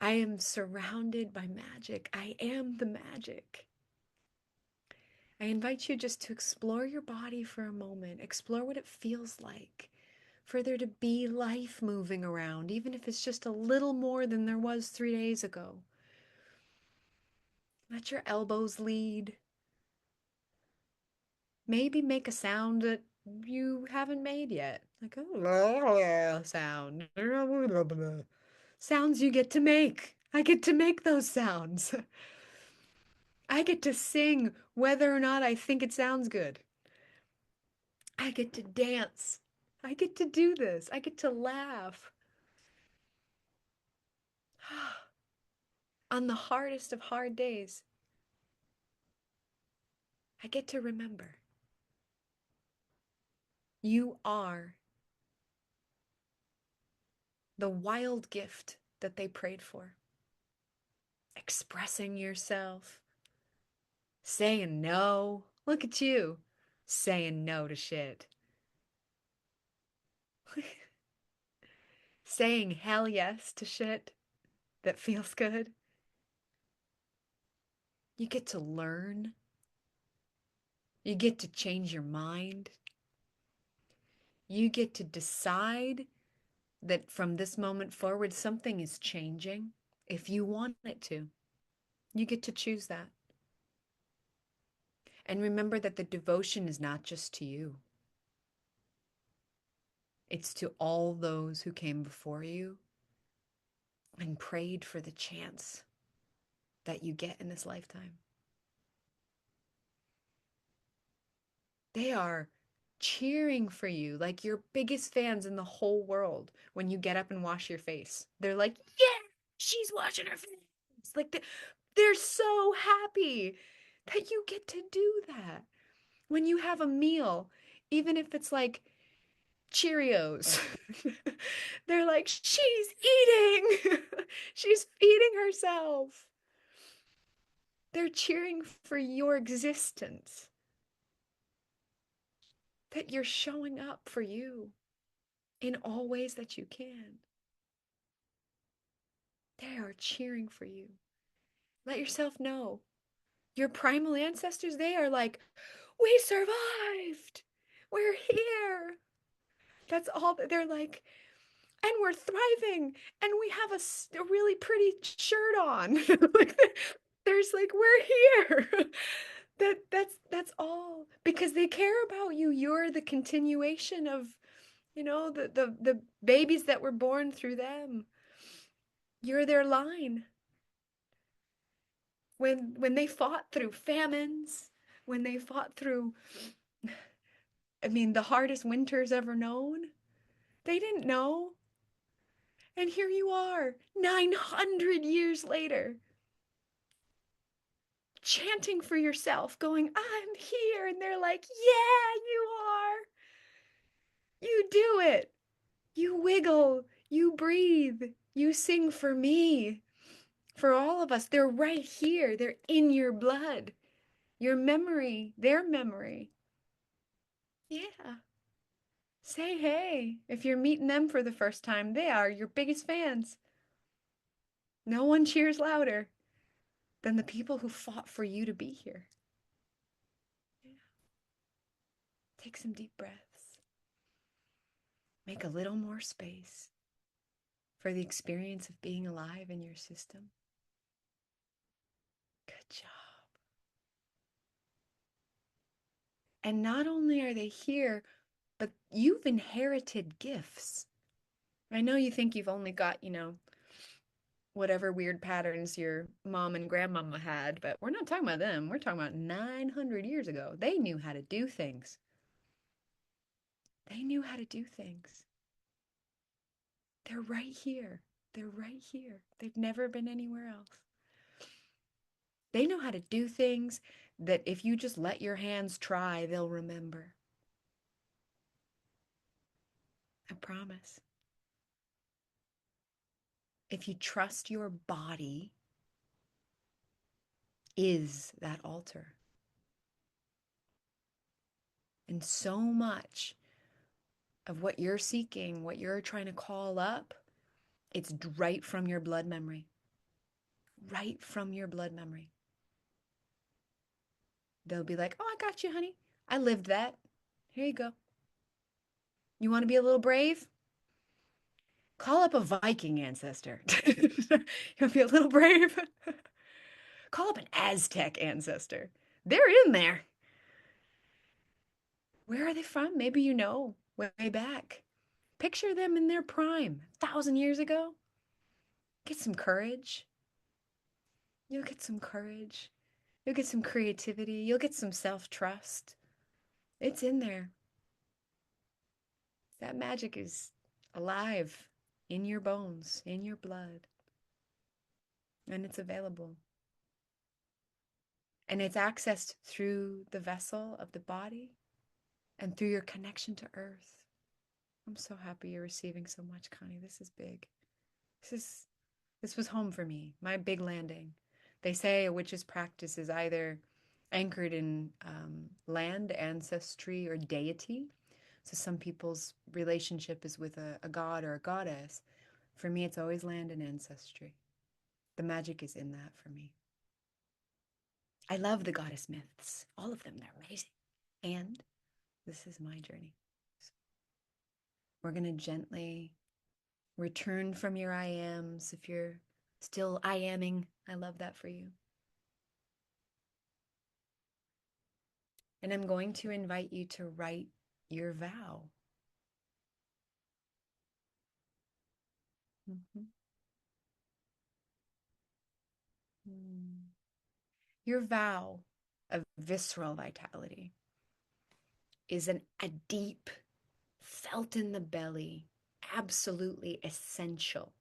I am surrounded by magic. I am the magic. I invite you just to explore your body for a moment. Explore what it feels like for there to be life moving around, even if it's just a little more than there was 3 days ago. Let your elbows lead. Maybe make a sound that you haven't made yet. Like a sound. Sounds you get to make. I get to make those sounds. I get to sing whether or not I think it sounds good. I get to dance. I get to do this. I get to laugh. On the hardest of hard days, I get to remember you are the wild gift that they prayed for. Expressing yourself, saying no. Look at you, saying no to shit. Saying hell yes to shit that feels good. You get to learn. You get to change your mind. You get to decide that from this moment forward, something is changing if you want it to. You get to choose that. And remember that the devotion is not just to you, it's to all those who came before you and prayed for the chance that you get in this lifetime. They are cheering for you like your biggest fans in the whole world when you get up and wash your face. They're like, yeah, she's washing her face. Like they're so happy that you get to do that. When you have a meal, even if it's like Cheerios, they're like, she's eating. She's feeding herself. They're cheering for your existence, that you're showing up for you in all ways that you can. They are cheering for you. Let yourself know. Your primal ancestors, they are like, we survived. We're here. That's all that they're like, and we're thriving, and we have a really pretty shirt on. Like there's like we're here. That's all because they care about you. You're the continuation of the babies that were born through them. You're their line. When they fought through famines, when they fought through, I mean, the hardest winters ever known, they didn't know. And here you are, 900 years later, chanting for yourself, going, I'm here. And they're like, yeah, you are. You do it. You wiggle. You breathe. You sing for me. For all of us. They're right here. They're in your blood. Your memory, their memory. Yeah. Say hey. If you're meeting them for the first time, they are your biggest fans. No one cheers louder than the people who fought for you to be here. Yeah. Take some deep breaths. Make a little more space for the experience of being alive in your system. Good job. And not only are they here, but you've inherited gifts. I know you think you've only got, whatever weird patterns your mom and grandmama had, but we're not talking about them. We're talking about 900 years ago. They knew how to do things. They knew how to do things. They're right here. They're right here. They've never been anywhere else. They know how to do things that if you just let your hands try, they'll remember. I promise. If you trust your body is that altar. And so much of what you're seeking, what you're trying to call up, it's right from your blood memory. Right from your blood memory. They'll be like, oh, I got you, honey. I lived that. Here you go. You want to be a little brave? Call up a Viking ancestor. You want to be a little brave? Call up an Aztec ancestor. They're in there. Where are they from? Maybe you know, way back. Picture them in their prime, 1,000 years ago. Get some courage. You'll get some courage. You'll get some creativity. You'll get some self trust. It's in there. That magic is alive in your bones, in your blood, and it's available. And it's accessed through the vessel of the body and through your connection to earth. I'm so happy you're receiving so much, Connie. This is big. This is this was home for me, my big landing. They say a witch's practice is either anchored in land, ancestry, or deity. So some people's relationship is with a god or a goddess. For me, it's always land and ancestry. The magic is in that for me. I love the goddess myths, all of them. They're amazing. And this is my journey. So we're going to gently return from your I ams if you're still I aming. I love that for you. And I'm going to invite you to write your vow. Mhm. Your vow of visceral vitality is a deep, felt in the belly, absolutely essential.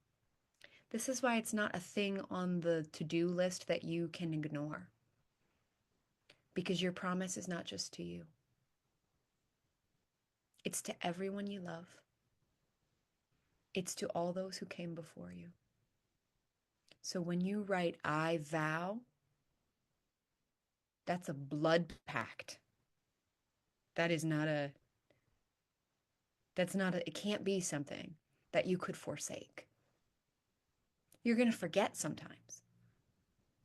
This is why it's not a thing on the to-do list that you can ignore. Because your promise is not just to you. It's to everyone you love. It's to all those who came before you. So when you write, I vow, that's a blood pact. That is not a, it can't be something that you could forsake. You're going to forget sometimes,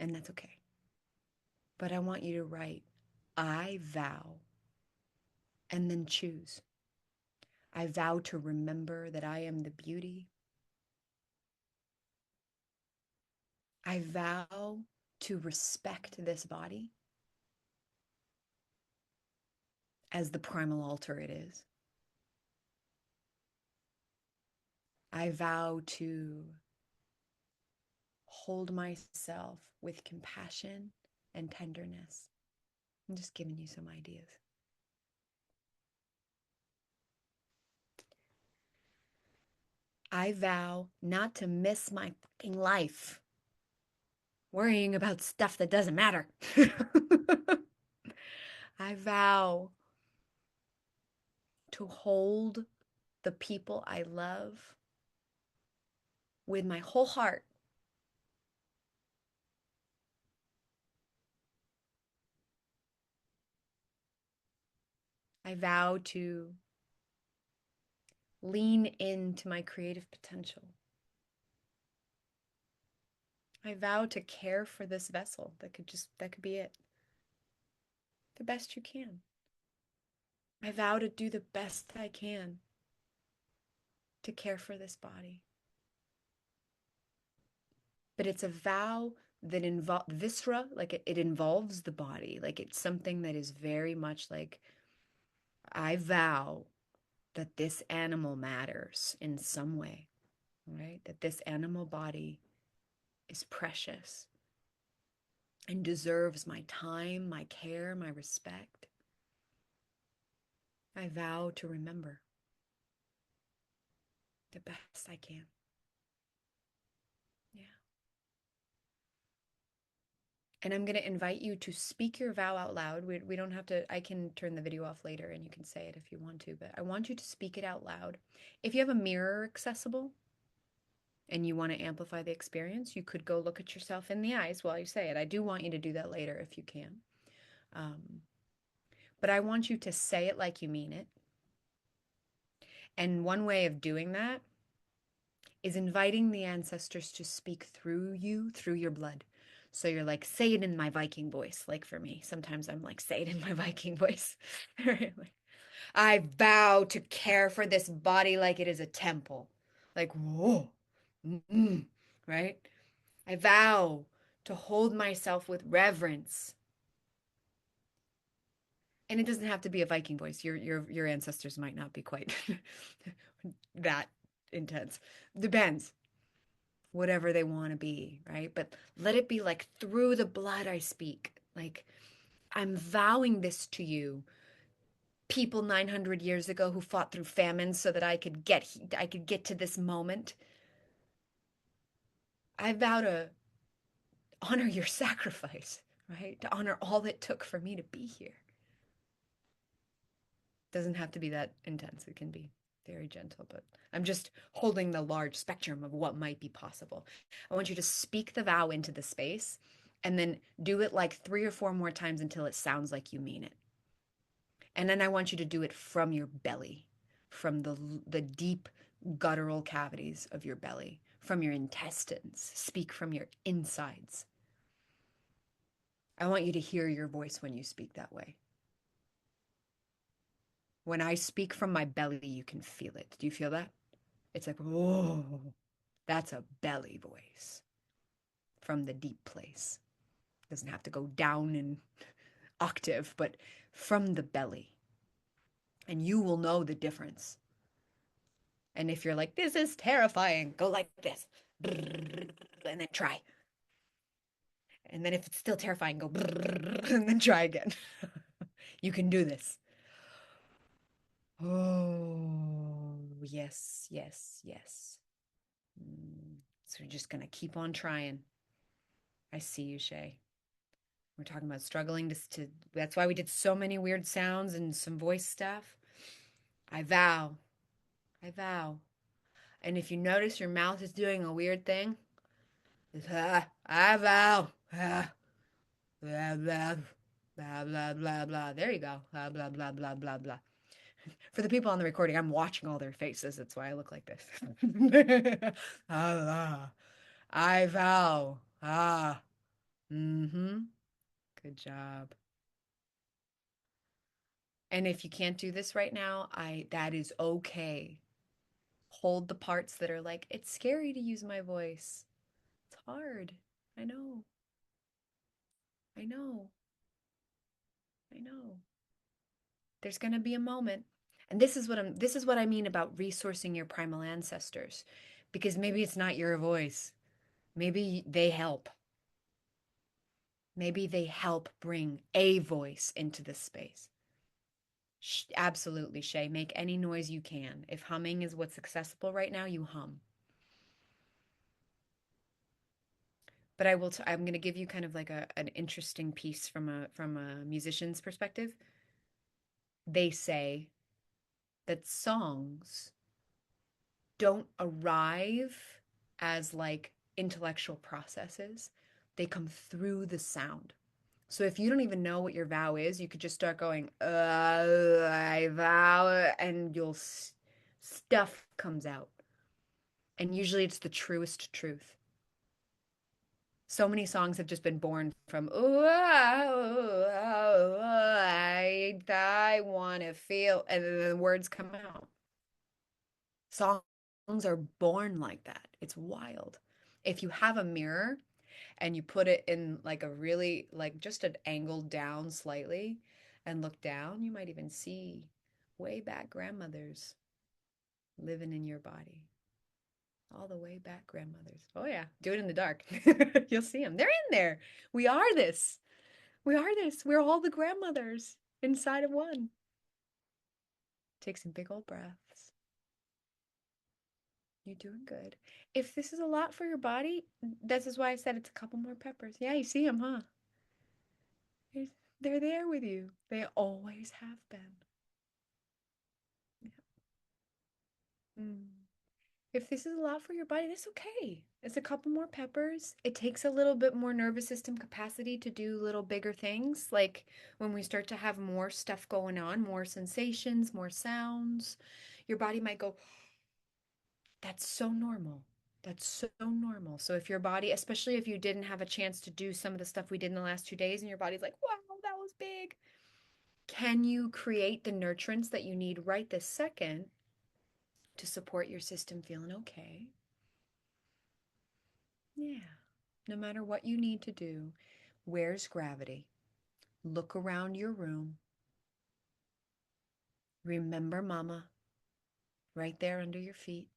and that's okay. But I want you to write, I vow, and then choose. I vow to remember that I am the beauty. I vow to respect this body as the primal altar it is. I vow to hold myself with compassion and tenderness. I'm just giving you some ideas. I vow not to miss my fucking life worrying about stuff that doesn't matter. I vow to hold the people I love with my whole heart. I vow to lean into my creative potential. I vow to care for this vessel. That could be it. The best you can. I vow to do the best I can to care for this body. But it's a vow that involves viscera, like it involves the body. Like it's something that is very much like I vow that this animal matters in some way, right? That this animal body is precious and deserves my time, my care, my respect. I vow to remember the best I can. Yeah. And I'm going to invite you to speak your vow out loud. We don't have to, I can turn the video off later and you can say it if you want to, but I want you to speak it out loud. If you have a mirror accessible and you want to amplify the experience, you could go look at yourself in the eyes while you say it. I do want you to do that later if you can. Um, but I want you to say it like you mean it. And one way of doing that is inviting the ancestors to speak through you, through your blood. So you're like, say it in my Viking voice. Like for me, sometimes I'm like, say it in my Viking voice. I vow to care for this body like it is a temple. Like, whoa, right? I vow to hold myself with reverence. And it doesn't have to be a Viking voice. Your ancestors might not be quite that intense. Depends. Whatever they want to be, right? But let it be like through the blood I speak. Like I'm vowing this to you, people 900 years ago who fought through famines so that I could get to this moment. I vow to honor your sacrifice, right? To honor all it took for me to be here. Doesn't have to be that intense. It can be very gentle, but I'm just holding the large spectrum of what might be possible. I want you to speak the vow into the space and then do it like 3 or 4 more times until it sounds like you mean it. And then I want you to do it from your belly, from the deep guttural cavities of your belly, from your intestines. Speak from your insides. I want you to hear your voice when you speak that way. When I speak from my belly, you can feel it. Do you feel that? It's like, whoa, that's a belly voice from the deep place. Doesn't have to go down in octave, but from the belly. And you will know the difference. And if you're like, this is terrifying, go like this. And then try. And then if it's still terrifying, go and then try again. You can do this. Oh, yes, yes, yes. So we're just going to keep on trying. I see you, Shay. We're talking about struggling that's why we did so many weird sounds and some voice stuff. I vow. I vow. And if you notice your mouth is doing a weird thing, it's I vow. Blah, blah, blah, blah, blah, blah. There you go. Blah, blah, blah, blah, blah, blah. For the people on the recording, I'm watching all their faces. That's why I look like this. Allah. I vow. Ah. Mm-hmm. Good job. And if you can't do this right now, I that is okay. Hold the parts that are like, it's scary to use my voice. It's hard. I know. I know. I know. There's going to be a moment. And this is what I mean about resourcing your primal ancestors because maybe it's not your voice. Maybe they help. Maybe they help bring a voice into this space. Absolutely, Shay. Make any noise you can. If humming is what's accessible right now, you hum. But I'm going to give you kind of like an interesting piece from a musician's perspective. They say that songs don't arrive as like intellectual processes. They come through the sound. So if you don't even know what your vow is, you could just start going, I vow, and stuff comes out. And usually it's the truest truth. So many songs have just been born from, I want to feel, and then the words come out. Songs are born like that. It's wild. If you have a mirror and you put it in like a really, like just an angle down slightly and look down, you might even see way back grandmothers living in your body. All the way back grandmothers. Oh, yeah. Do it in the dark. You'll see them. They're in there. We are this. We are this. We're all the grandmothers inside of one. Take some big old breaths. You're doing good. If this is a lot for your body, this is why I said it's a couple more peppers. Yeah, you see them, huh? They're there with you. They always have been. Yeah. Mm. If this is a lot for your body, that's okay. It's a couple more peppers. It takes a little bit more nervous system capacity to do little bigger things. Like when we start to have more stuff going on, more sensations, more sounds, your body might go, that's so normal. That's so normal. So if your body, especially if you didn't have a chance to do some of the stuff we did in the last 2 days, and your body's like, wow, that was big. Can you create the nurturance that you need right this second to support your system feeling okay? Yeah. No matter what you need to do, where's gravity? Look around your room. Remember Mama right there under your feet.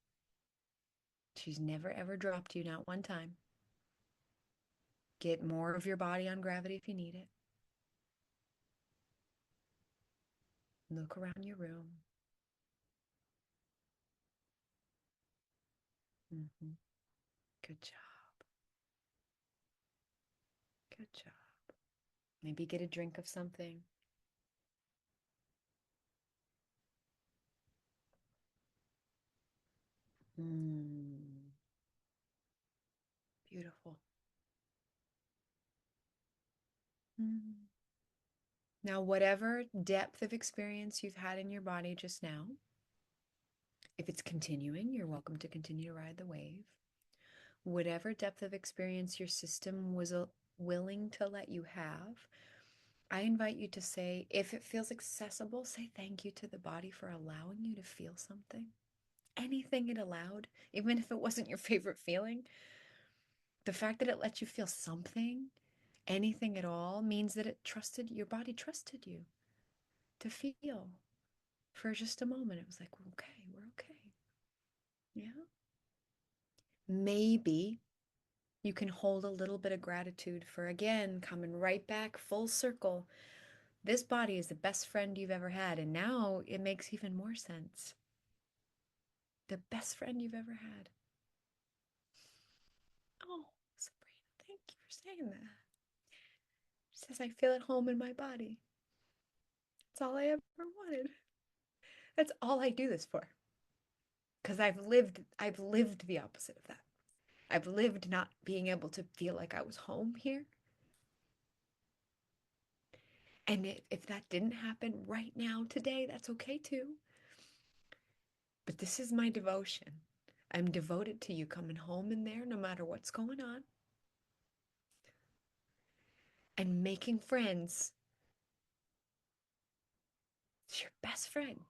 She's never ever dropped you, not one time. Get more of your body on gravity if you need it. Look around your room. Hmm. Good job. Good job. Maybe get a drink of something. Mm, beautiful. Mm. Now, whatever depth of experience you've had in your body just now, if it's continuing, you're welcome to continue to ride the wave. Whatever depth of experience your system was willing to let you have, I invite you to say, if it feels accessible, say thank you to the body for allowing you to feel something. Anything it allowed, even if it wasn't your favorite feeling, the fact that it let you feel something, anything at all, means that it trusted, your body trusted you to feel for just a moment. It was like, okay, we're okay. Yeah. Maybe you can hold a little bit of gratitude for, again, coming right back full circle. This body is the best friend you've ever had, and now it makes even more sense. The best friend you've ever had. Oh, Sabrina, thank you for saying that. She says, I feel at home in my body. That's all I ever wanted. That's all I do this for. Because I've lived the opposite of that. I've lived not being able to feel like I was home here. And if that didn't happen right now, today, that's okay too. But this is my devotion. I'm devoted to you coming home in there no matter what's going on and making friends. It's your best friend.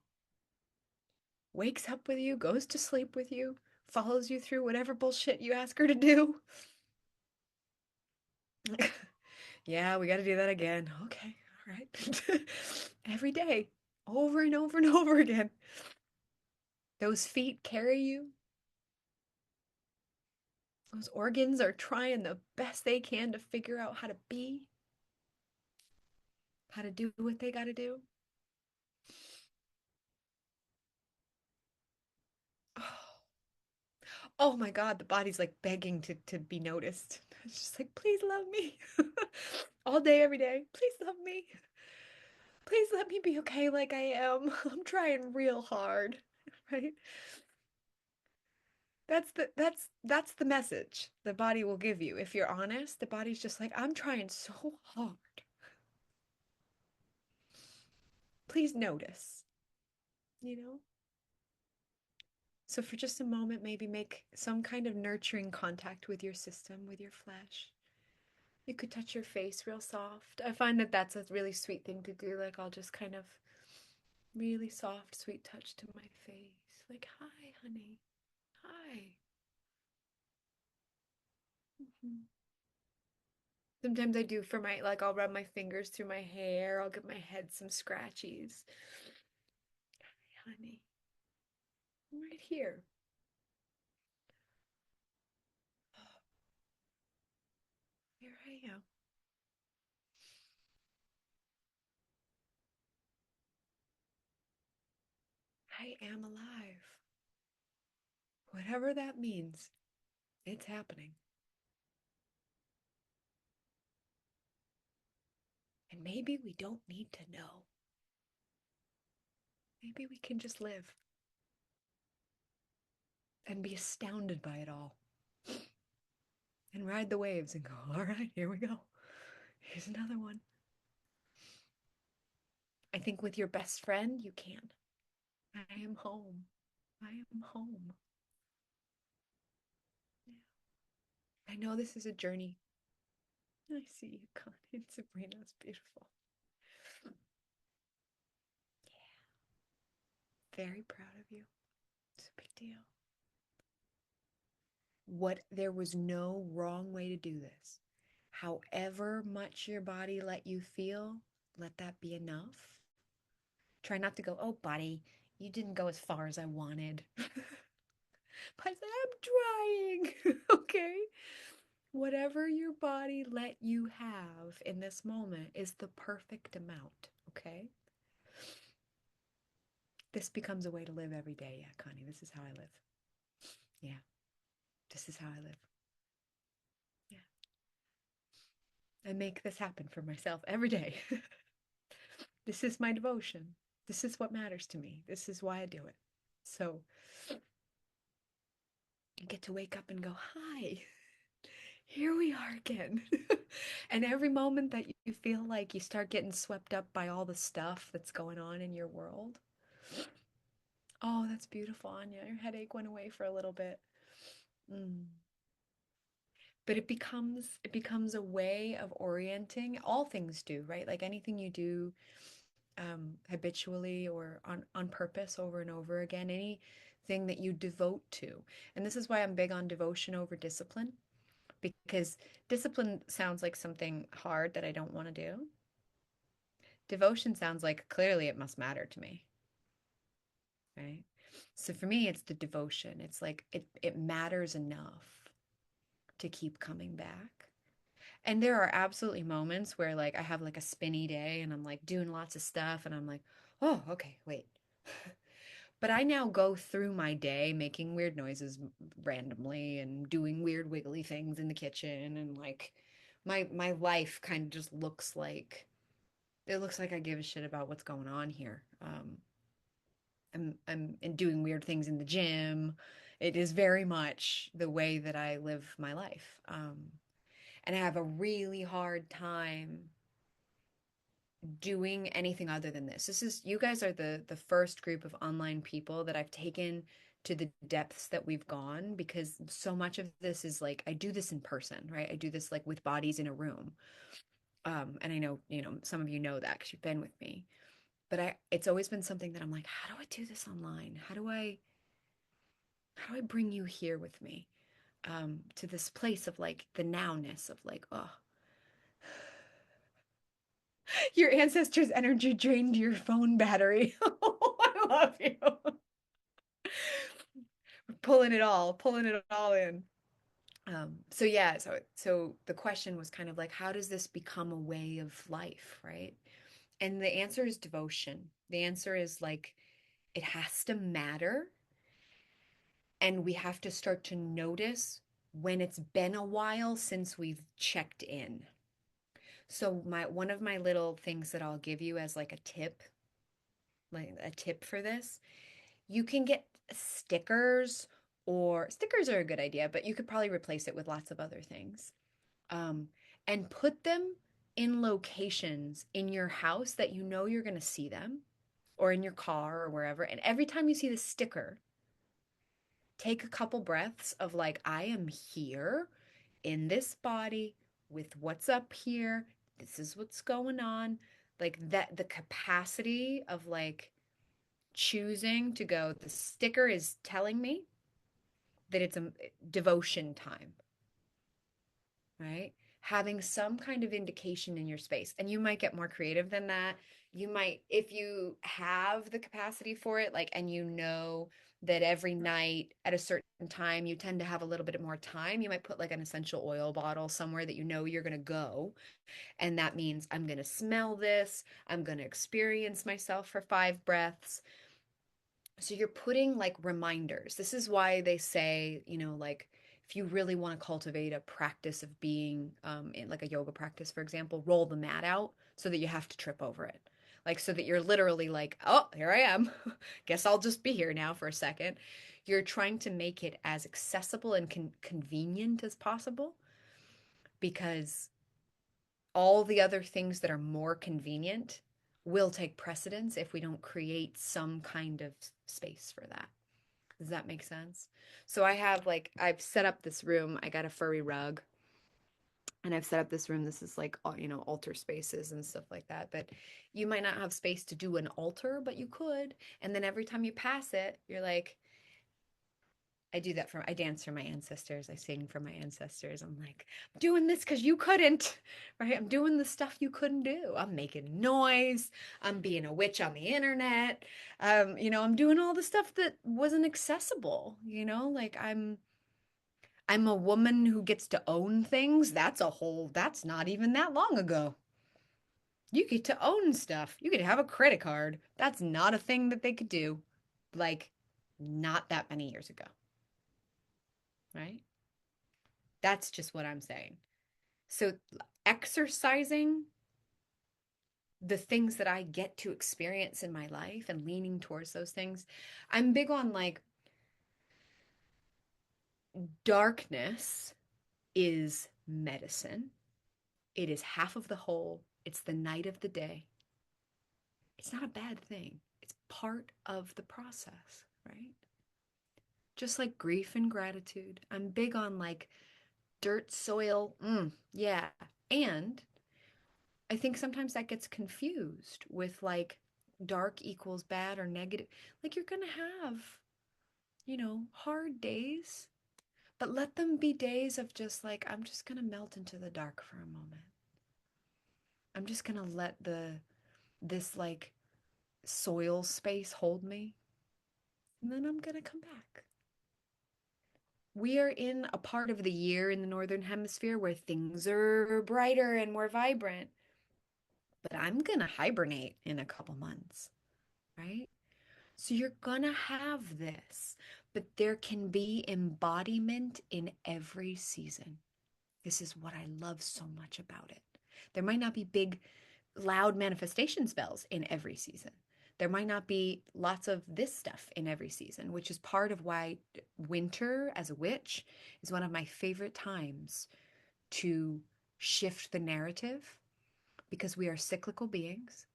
Wakes up with you, goes to sleep with you, follows you through whatever bullshit you ask her to do. Yeah, we got to do that again. Okay, all right. Every day, over and over and over again. Those feet carry you. Those organs are trying the best they can to figure out how to be, how to do what they got to do. Oh, oh my God, the body's like begging to be noticed. It's just like, please love me. All day, every day. Please love me. Please let me be okay like I am. I'm trying real hard. Right? That's the message the body will give you. If you're honest, the body's just like, I'm trying so hard. Please notice, you know? So for just a moment, maybe make some kind of nurturing contact with your system, with your flesh. You could touch your face real soft. I find that that's a really sweet thing to do. Like I'll just kind of really soft, sweet touch to my face. Like, hi, honey. Hi. Mhm. Sometimes I do for like I'll rub my fingers through my hair. I'll give my head some scratchies. honey. I'm right here. Here I am. I am alive. Whatever that means, it's happening. And maybe we don't need to know. Maybe we can just live and be astounded by it all and ride the waves and go, all right, here we go. Here's another one. I think with your best friend, you can. I am home. I am home. Yeah. I know this is a journey. I see you, Connie. Sabrina's beautiful. Yeah, very proud of you. It's a big deal. What there was no wrong way to do this. However much your body let you feel, let that be enough. Try not to go, oh, body, you didn't go as far as I wanted. But I said, I'm trying. Okay. Whatever your body let you have in this moment is the perfect amount. Okay. This becomes a way to live every day. Yeah, Connie, this is how I live. Yeah, this is how I live. Yeah. I make this happen for myself every day. This is my devotion. This is what matters to me. This is why I do it. So I get to wake up and go, hi, here we are again. And every moment that you feel like you start getting swept up by all the stuff that's going on in your world. Oh, that's beautiful, Anya. Your headache went away for a little bit. Mm. But it becomes a way of orienting. All things do, right? Like anything you do habitually or on purpose over and over again, anything that you devote to. And this is why I'm big on devotion over discipline, because discipline sounds like something hard that I don't want to do. Devotion sounds like clearly it must matter to me, right? So for me, it's the devotion. It's like it matters enough to keep coming back. And there are absolutely moments where like I have like a spinny day and I'm like doing lots of stuff and I'm like, oh, okay, wait. But I now go through my day making weird noises randomly and doing weird wiggly things in the kitchen and like my life kind of just looks like it looks like I give a shit about what's going on here. I'm doing weird things in the gym. It is very much the way that I live my life. And I have a really hard time doing anything other than this. This is you guys are the first group of online people that I've taken to the depths that we've gone because so much of this is like I do this in person, right? I do this like with bodies in a room. And I know, some of you know that because you've been with me. But it's always been something that I'm like, how do I do this online? How do I bring you here with me? To this place of like the nowness of like, oh, your ancestors' energy drained your phone battery. I love you. Pulling it all in. So yeah, so the question was kind of like, how does this become a way of life, right? And the answer is devotion. The answer is like it has to matter, and we have to start to notice when it's been a while since we've checked in. So my one of my little things that I'll give you as like a tip for this, you can get stickers or stickers are a good idea, but you could probably replace it with lots of other things. Um, and put them in locations in your house that you know you're going to see them or in your car or wherever. And every time you see the sticker, take a couple breaths of like, I am here in this body with what's up here. This is what's going on. Like that, the capacity of like choosing to go, the sticker is telling me that it's a devotion time, right? having some kind of indication in your space. And you might get more creative than that. You might, if you have the capacity for it, like, and you know that every night at a certain time you tend to have a little bit more time, you might put like an essential oil bottle somewhere that you know you're going to go. And that means I'm going to smell this, I'm going to experience myself for 5 breaths. So you're putting like reminders. This is why they say, like if you really want to cultivate a practice of being in like a yoga practice, for example, roll the mat out so that you have to trip over it. Like so that you're literally like, oh, here I am. Guess I'll just be here now for a second. You're trying to make it as accessible and convenient as possible because all the other things that are more convenient will take precedence if we don't create some kind of space for that. Does that make sense? So I have like I've set up this room. I got a furry rug and I've set up this room. This is like altar spaces and stuff like that. But you might not have space to do an altar, but you could. And then every time you pass it, you're like, I do that I dance for my ancestors. I sing for my ancestors. I'm like, I'm doing this because you couldn't, right? I'm doing the stuff you couldn't do. I'm making noise. I'm being a witch on the internet. I'm doing all the stuff that wasn't accessible, like I'm a woman who gets to own things. That's not even that long ago. You get to own stuff. You get to have a credit card. That's not a thing that they could do, like, not that many years ago, right? That's just what I'm saying. So, exercising the things that I get to experience in my life and leaning towards those things. I'm big on like darkness is medicine. It is half of the whole. It's the night of the day. It's not a bad thing. It's part of the process, right? Just like grief and gratitude. I'm big on like dirt, soil. Yeah. And I think sometimes that gets confused with like dark equals bad or negative. Like you're going to have, hard days, but let them be days of just like, I'm just going to melt into the dark for a moment. I'm just going to let this like soil space hold me, and then I'm going to come back. We are in a part of the year in the Northern Hemisphere where things are brighter and more vibrant, but I'm going to hibernate in a couple months, right? So you're gonna have this, but there can be embodiment in every season. This is what I love so much about it. There might not be big, loud manifestation spells in every season. There might not be lots of this stuff in every season, which is part of why winter as a witch is one of my favorite times to shift the narrative because we are cyclical beings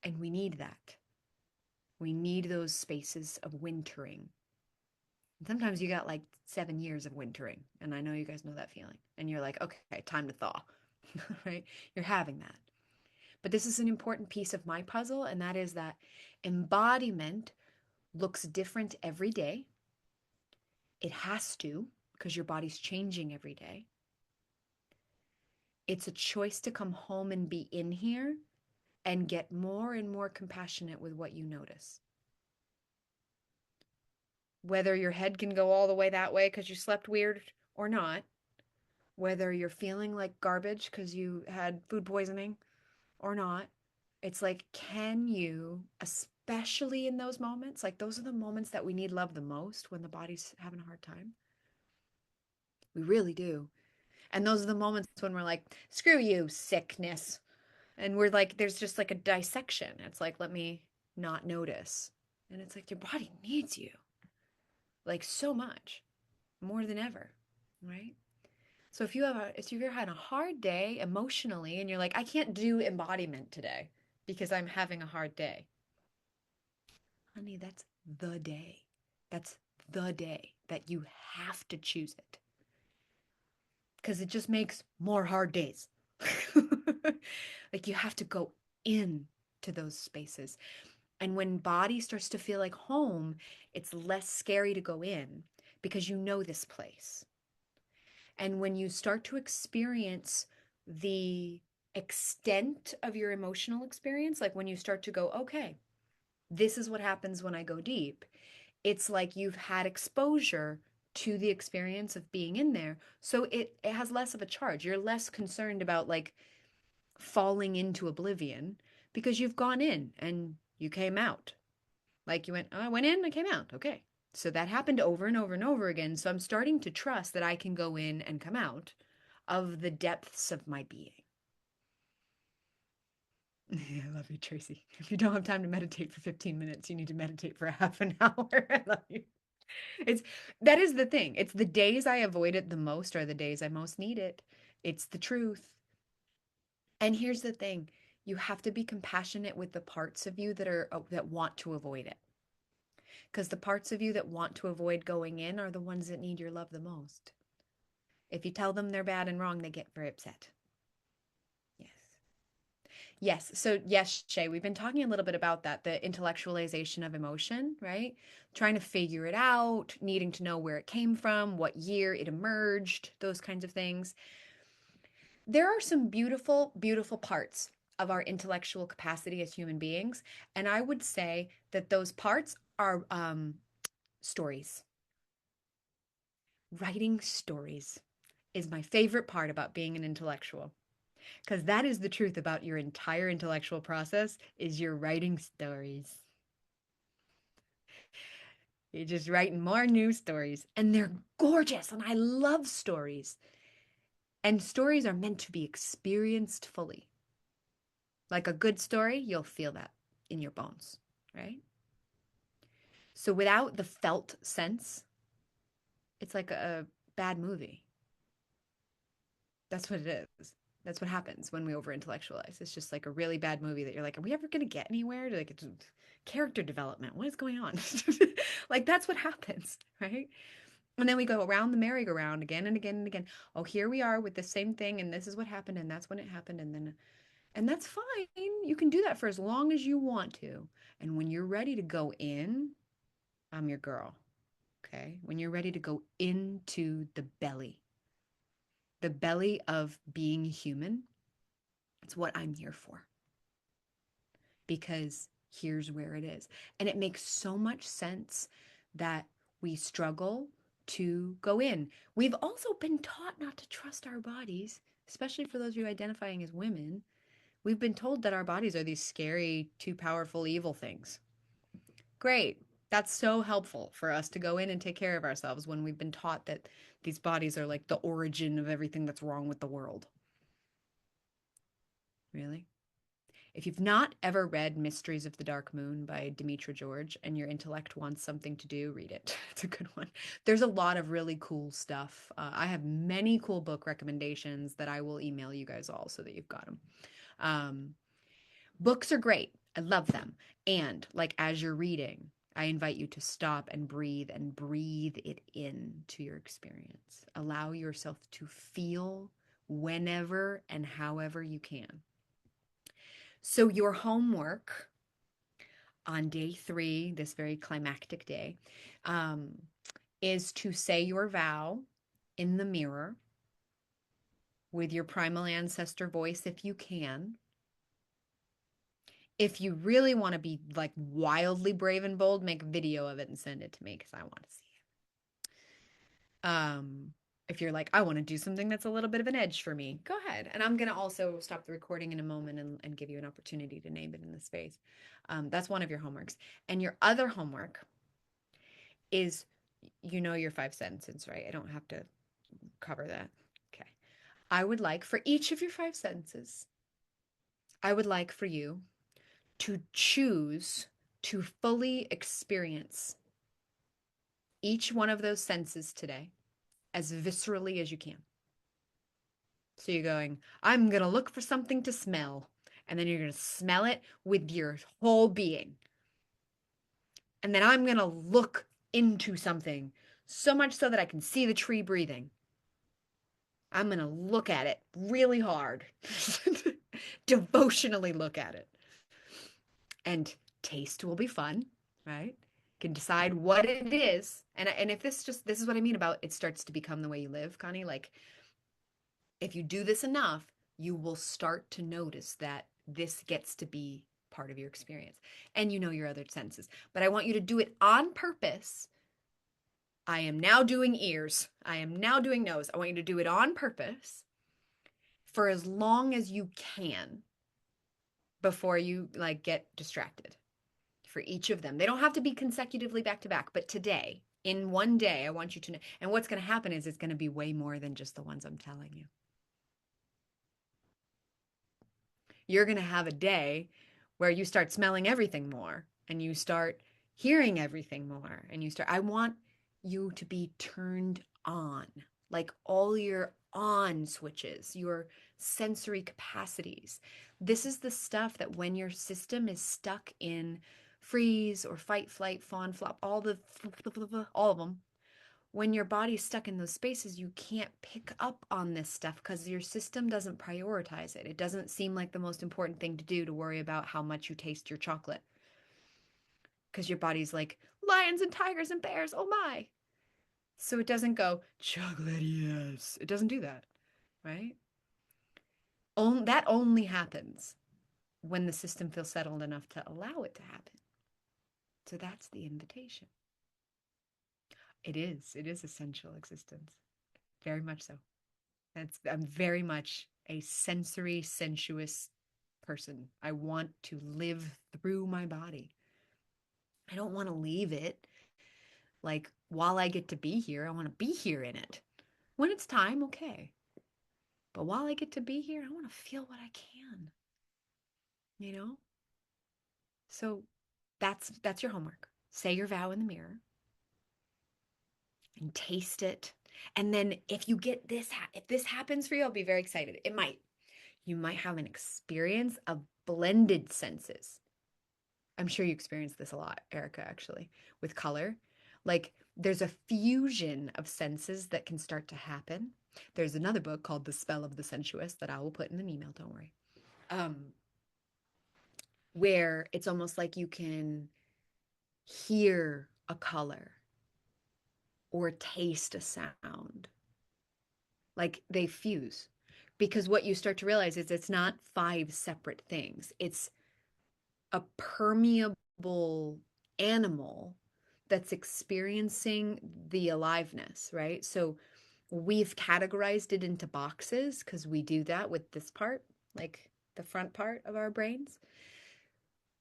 and we need that. We need those spaces of wintering. Sometimes you got like 7 years of wintering, and I know you guys know that feeling. And you're like, okay, time to thaw, right? You're having that. But this is an important piece of my puzzle, and that is that embodiment looks different every day. It has to, because your body's changing every day. It's a choice to come home and be in here and get more and more compassionate with what you notice. Whether your head can go all the way that way because you slept weird or not, whether you're feeling like garbage because you had food poisoning or not, it's like, can you, especially in those moments, like those are the moments that we need love the most when the body's having a hard time. We really do. And those are the moments when we're like, screw you, sickness. And we're like, there's just like a dissection. It's like, let me not notice. And it's like, your body needs you like so much more than ever, right? So if you're having a hard day emotionally and you're like, I can't do embodiment today because I'm having a hard day. Honey, that's the day. That's the day that you have to choose it because it just makes more hard days. Like you have to go in to those spaces. And when body starts to feel like home, it's less scary to go in because you know this place. And when you start to experience the extent of your emotional experience, like when you start to go, okay, this is what happens when I go deep, it's like you've had exposure to the experience of being in there. So it has less of a charge. You're less concerned about like falling into oblivion because you've gone in and you came out. Like you went, oh, I went in, I came out. Okay. So that happened over and over and over again. So I'm starting to trust that I can go in and come out of the depths of my being. I love you, Tracy. If you don't have time to meditate for 15 minutes, you need to meditate for a half an hour. I love you. It's that is the thing. It's the days I avoid it the most are the days I most need it. It's the truth. And here's the thing. You have to be compassionate with the parts of you that want to avoid it. Because the parts of you that want to avoid going in are the ones that need your love the most. If you tell them they're bad and wrong, they get very upset. Yes. Yes. So, yes, Shay, we've been talking a little bit about that, the intellectualization of emotion, right? Trying to figure it out, needing to know where it came from, what year it emerged, those kinds of things. There are some beautiful, beautiful parts of our intellectual capacity as human beings. And I would say that those parts are stories. Writing stories is my favorite part about being an intellectual because that is the truth about your entire intellectual process is you're writing stories. You're just writing more new stories and they're gorgeous and I love stories. And stories are meant to be experienced fully. Like a good story, you'll feel that in your bones, right? So without the felt sense, it's like a bad movie. That's what it is. That's what happens when we over intellectualize. It's just like a really bad movie that you're like, are we ever going to get anywhere? Like, it's character development. What is going on? Like, that's what happens, right? And then we go around the merry-go-round again and again and again. Oh, here we are with the same thing, and this is what happened, and that's when it happened, and that's fine. You can do that for as long as you want to. And when you're ready to go in, I'm your girl. Okay? When you're ready to go into the belly of being human, it's what I'm here for. Because here's where it is. And it makes so much sense that we struggle to go in. We've also been taught not to trust our bodies, especially for those of you identifying as women. We've been told that our bodies are these scary, too powerful, evil things. Great. That's so helpful for us to go in and take care of ourselves when we've been taught that these bodies are like the origin of everything that's wrong with the world. Really? If you've not ever read Mysteries of the Dark Moon by Demetra George and your intellect wants something to do, read it. It's a good one. There's a lot of really cool stuff. I have many cool book recommendations that I will email you guys all so that you've got them. Um, Books are great. I love them. And like as you're reading, I invite you to stop and breathe it into your experience. Allow yourself to feel whenever and however you can. So, your homework on day 3, this very climactic day, um, is to say your vow in the mirror with your primal ancestor voice if you can. If you really want to be like wildly brave and bold, make a video of it and send it to me because I want to see it. If you're like, I want to do something that's a little bit of an edge for me, go ahead. And I'm going to also stop the recording in a moment and give you an opportunity to name it in the space. That's one of your homeworks. And your other homework is you know your 5 sentences, right? I don't have to cover that. Okay. I would like for each of your 5 sentences, I would like for you to choose to fully experience each one of those senses today as viscerally as you can. So you're going, I'm going to look for something to smell. And then you're going to smell it with your whole being. And then I'm going to look into something so much so that I can see the tree breathing. I'm going to look at it really hard, devotionally look at it. And taste will be fun, right? can decide what it is. And if this is what I mean about it starts to become the way you live, Connie, like if you do this enough, you will start to notice that this gets to be part of your experience. And you know your other senses. But I want you to do it on purpose. I am now doing ears. I am now doing nose. I want you to do it on purpose for as long as you can before you like get distracted for each of them. They don't have to be consecutively back to back, but today, in one day, I want you to know. And what's going to happen is it's going to be way more than just the ones I'm telling you. You're going to have a day where you start smelling everything more and you start hearing everything more and I want you to be turned on, like all your on switches, your sensory capacities. This is the stuff that when your system is stuck in freeze or fight, flight, fawn, flop, all of them, when your body's stuck in those spaces, you can't pick up on this stuff because your system doesn't prioritize it. It doesn't seem like the most important thing to do to worry about how much you taste your chocolate because your body's like, lions and tigers and bears, oh my. So it doesn't go, chocolate, yes. It doesn't do that, right? That only happens when the system feels settled enough to allow it to happen. So that's the invitation. It is. It is essential existence. Very much so. I'm very much a sensory, sensuous person. I want to live through my body. I don't want to leave it. Like while I get to be here, I want to be here in it. When it's time, okay. But while I get to be here, I want to feel what I can, you know? So that's your homework. Say your vow in the mirror and taste it. And then if you get this, if this happens for you, I'll be very excited. It might. You might have an experience of blended senses. I'm sure you experience this a lot, Erica, actually, with color. Like there's a fusion of senses that can start to happen. There's another book called The Spell of the Sensuous that I will put in an email, don't worry. Um, where it's almost like you can hear a color or taste a sound. Like they fuse. Because what you start to realize is it's not five separate things. It's a permeable animal that's experiencing the aliveness, right? So we've categorized it into boxes because we do that with this part, like the front part of our brains.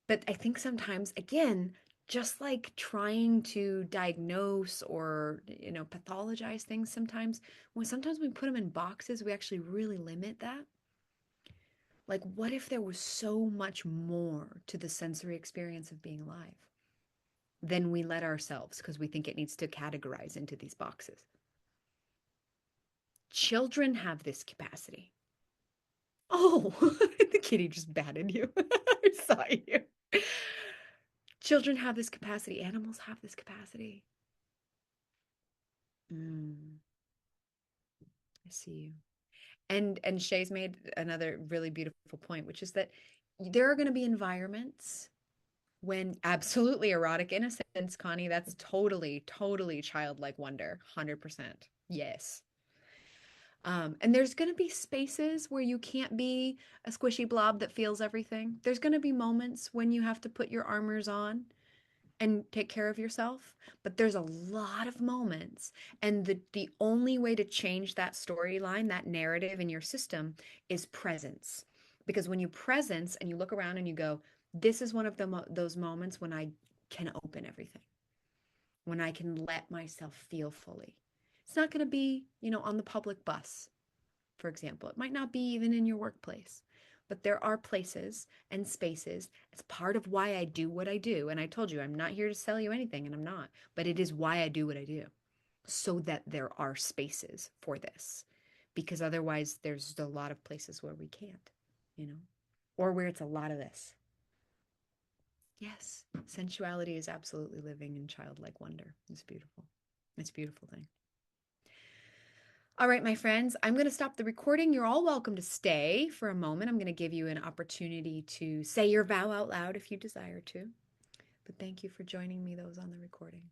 But I think sometimes, again, just like trying to diagnose or, pathologize things sometimes we put them in boxes, we actually really limit that. Like, what if there was so much more to the sensory experience of being alive than we let ourselves because we think it needs to categorize into these boxes? Children have this capacity. Oh, the kitty just batted you. I saw you. Children have this capacity. Animals have this capacity. Mm, I see you. And Shay's made another really beautiful point, which is that there are going to be environments when absolutely erotic innocence, Connie, that's totally childlike wonder, 100%. Yes. And there's going to be spaces where you can't be a squishy blob that feels everything. There's going to be moments when you have to put your armors on and take care of yourself, but there's a lot of moments, and the only way to change that storyline, that narrative in your system is presence. Because when you presence and you look around and you go, this is one of those moments when I can open everything, when I can let myself feel fully. It's not going to be, on the public bus, for example. It might not be even in your workplace, but there are places and spaces. It's part of why I do what I do. And I told you, I'm not here to sell you anything, and I'm not, but it is why I do what I do, so that there are spaces for this. Because otherwise, there's a lot of places where we can't, you know, or where it's a lot of this. Yes, sensuality is absolutely living in childlike wonder. It's beautiful. It's a beautiful thing. All right, my friends, I'm going to stop the recording. You're all welcome to stay for a moment. I'm going to give you an opportunity to say your vow out loud if you desire to. But thank you for joining me, those on the recording.